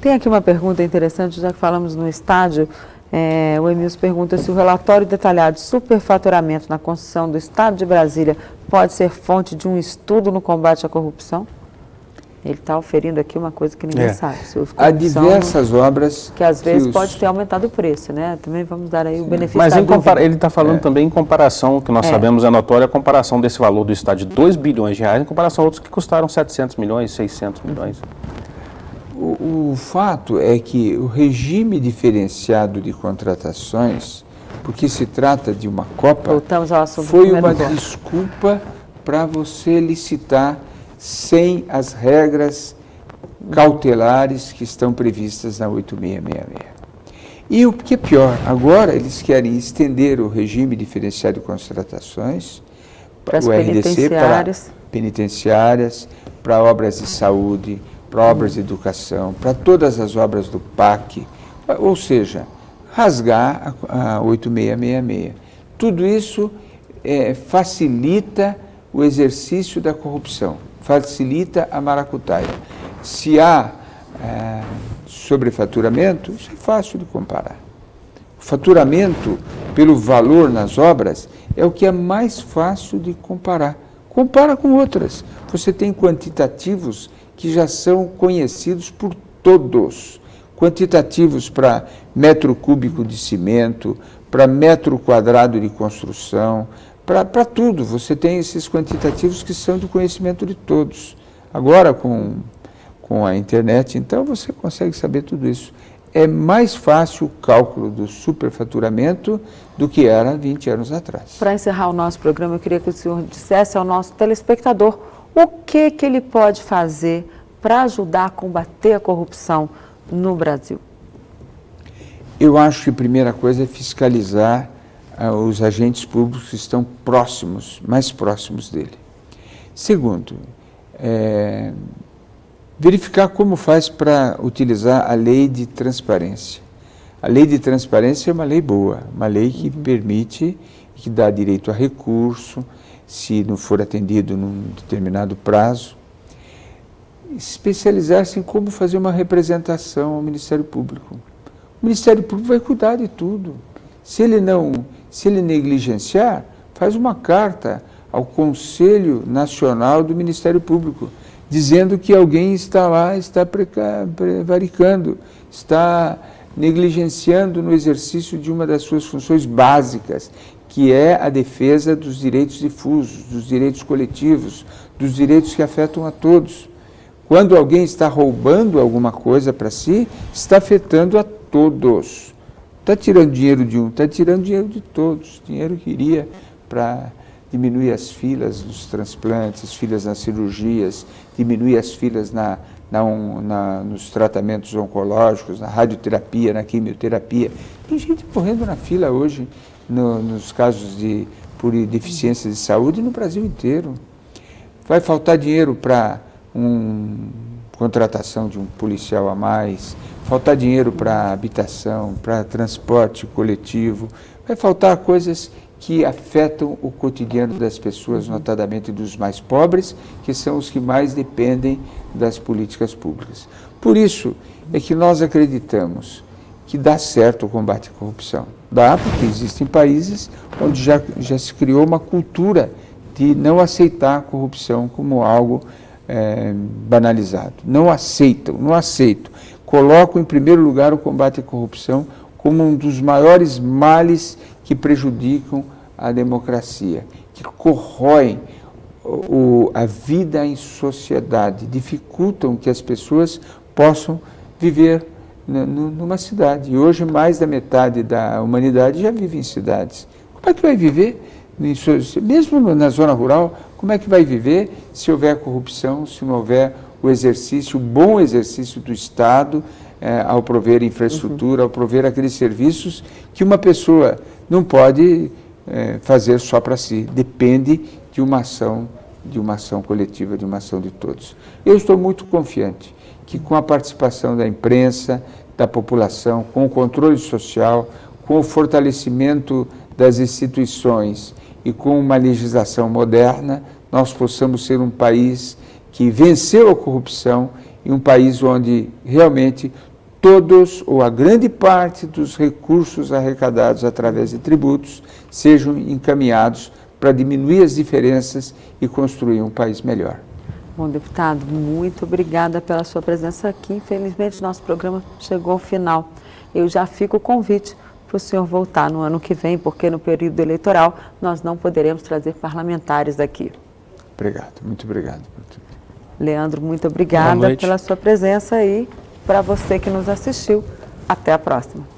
Tem aqui uma pergunta interessante, já que falamos no estádio. O Emilson pergunta se o relatório detalhado de superfaturamento na construção do Estado de Brasília pode ser fonte de um estudo no combate à corrupção? Ele está oferindo aqui uma coisa que ninguém sabe. Há diversas obras... Que às vezes pode ter aumentado o preço, né? Também vamos dar aí o benefício Mas da dúvida. ele está falando também em comparação, que nós sabemos é notória, a comparação desse valor do Estado de 2 bilhões de reais em comparação a outros que custaram 700 milhões, 600 milhões. O fato é que o regime diferenciado de contratações, porque se trata de uma Copa, voltamos ao assunto foi uma desculpa para você licitar sem as regras cautelares que estão previstas na 8666. E o que é pior, agora eles querem estender o regime diferenciado de contratações, para as o RDC, para penitenciárias, para obras de saúde, para obras de educação, para todas as obras do PAC, ou seja, rasgar a 8666. Tudo isso facilita o exercício da corrupção, facilita a maracutaia. Se há sobrefaturamento, isso é fácil de comparar. O faturamento pelo valor nas obras é o que é mais fácil de comparar. Compara com outras. Você tem quantitativos que já são conhecidos por todos. Quantitativos para metro cúbico de cimento, para metro quadrado de construção, para tudo. Você tem esses quantitativos que são do conhecimento de todos. Agora, com a internet, então, você consegue saber tudo isso. É mais fácil o cálculo do superfaturamento do que era 20 anos atrás. Para encerrar o nosso programa, eu queria que o senhor dissesse ao nosso telespectador o que ele pode fazer para ajudar a combater a corrupção no Brasil. Eu acho que a primeira coisa é fiscalizar os agentes públicos que estão próximos, mais próximos dele. Segundo, verificar como faz para utilizar a lei de transparência. A lei de transparência é uma lei boa, uma lei que permite, que dá direito a recurso, se não for atendido num determinado prazo. Especializar-se em como fazer uma representação ao Ministério Público. O Ministério Público vai cuidar de tudo. Se ele negligenciar, faz uma carta ao Conselho Nacional do Ministério Público, dizendo que alguém está lá, está prevaricando, está negligenciando no exercício de uma das suas funções básicas, que é a defesa dos direitos difusos, dos direitos coletivos, dos direitos que afetam a todos. Quando alguém está roubando alguma coisa para si, está afetando a todos. Está tirando dinheiro de um, está tirando dinheiro de todos. Dinheiro que iria para diminuir as filas dos transplantes, as filas nas cirurgias, diminuir as filas nos tratamentos oncológicos, na radioterapia, na quimioterapia. Tem gente morrendo na fila hoje, nos casos por deficiência de saúde no Brasil inteiro. Vai faltar dinheiro para contratação de um policial a mais, faltar dinheiro para habitação, para transporte coletivo, vai faltar coisas que afetam o cotidiano das pessoas, notadamente dos mais pobres, que são os que mais dependem das políticas públicas. Por isso é que nós acreditamos que dá certo o combate à corrupção. Dá, porque existem países onde já se criou uma cultura de não aceitar a corrupção como algo banalizado. Não aceitam. Colocam em primeiro lugar o combate à corrupção como um dos maiores males que prejudicam a democracia, que corroem a vida em sociedade, dificultam que as pessoas possam viver numa cidade. E hoje mais da metade da humanidade já vive em cidades. Como é que vai viver, mesmo na zona rural, como é que vai viver se houver corrupção, se não houver o bom exercício do Estado ao prover infraestrutura, ao prover aqueles serviços que uma pessoa não pode fazer só para si, depende de uma ação coletiva, de uma ação de todos. Eu estou muito confiante que com a participação da imprensa, da população, com o controle social, com o fortalecimento das instituições e com uma legislação moderna, nós possamos ser um país que venceu a corrupção em um país onde realmente todos ou a grande parte dos recursos arrecadados através de tributos sejam encaminhados para diminuir as diferenças e construir um país melhor. Bom, deputado, muito obrigada pela sua presença aqui. Infelizmente, nosso programa chegou ao final. Eu já fico o convite para o senhor voltar no ano que vem, porque no período eleitoral nós não poderemos trazer parlamentares aqui. Obrigado, muito obrigado. Leandro, muito obrigada pela sua presença e para você que nos assistiu. Até a próxima.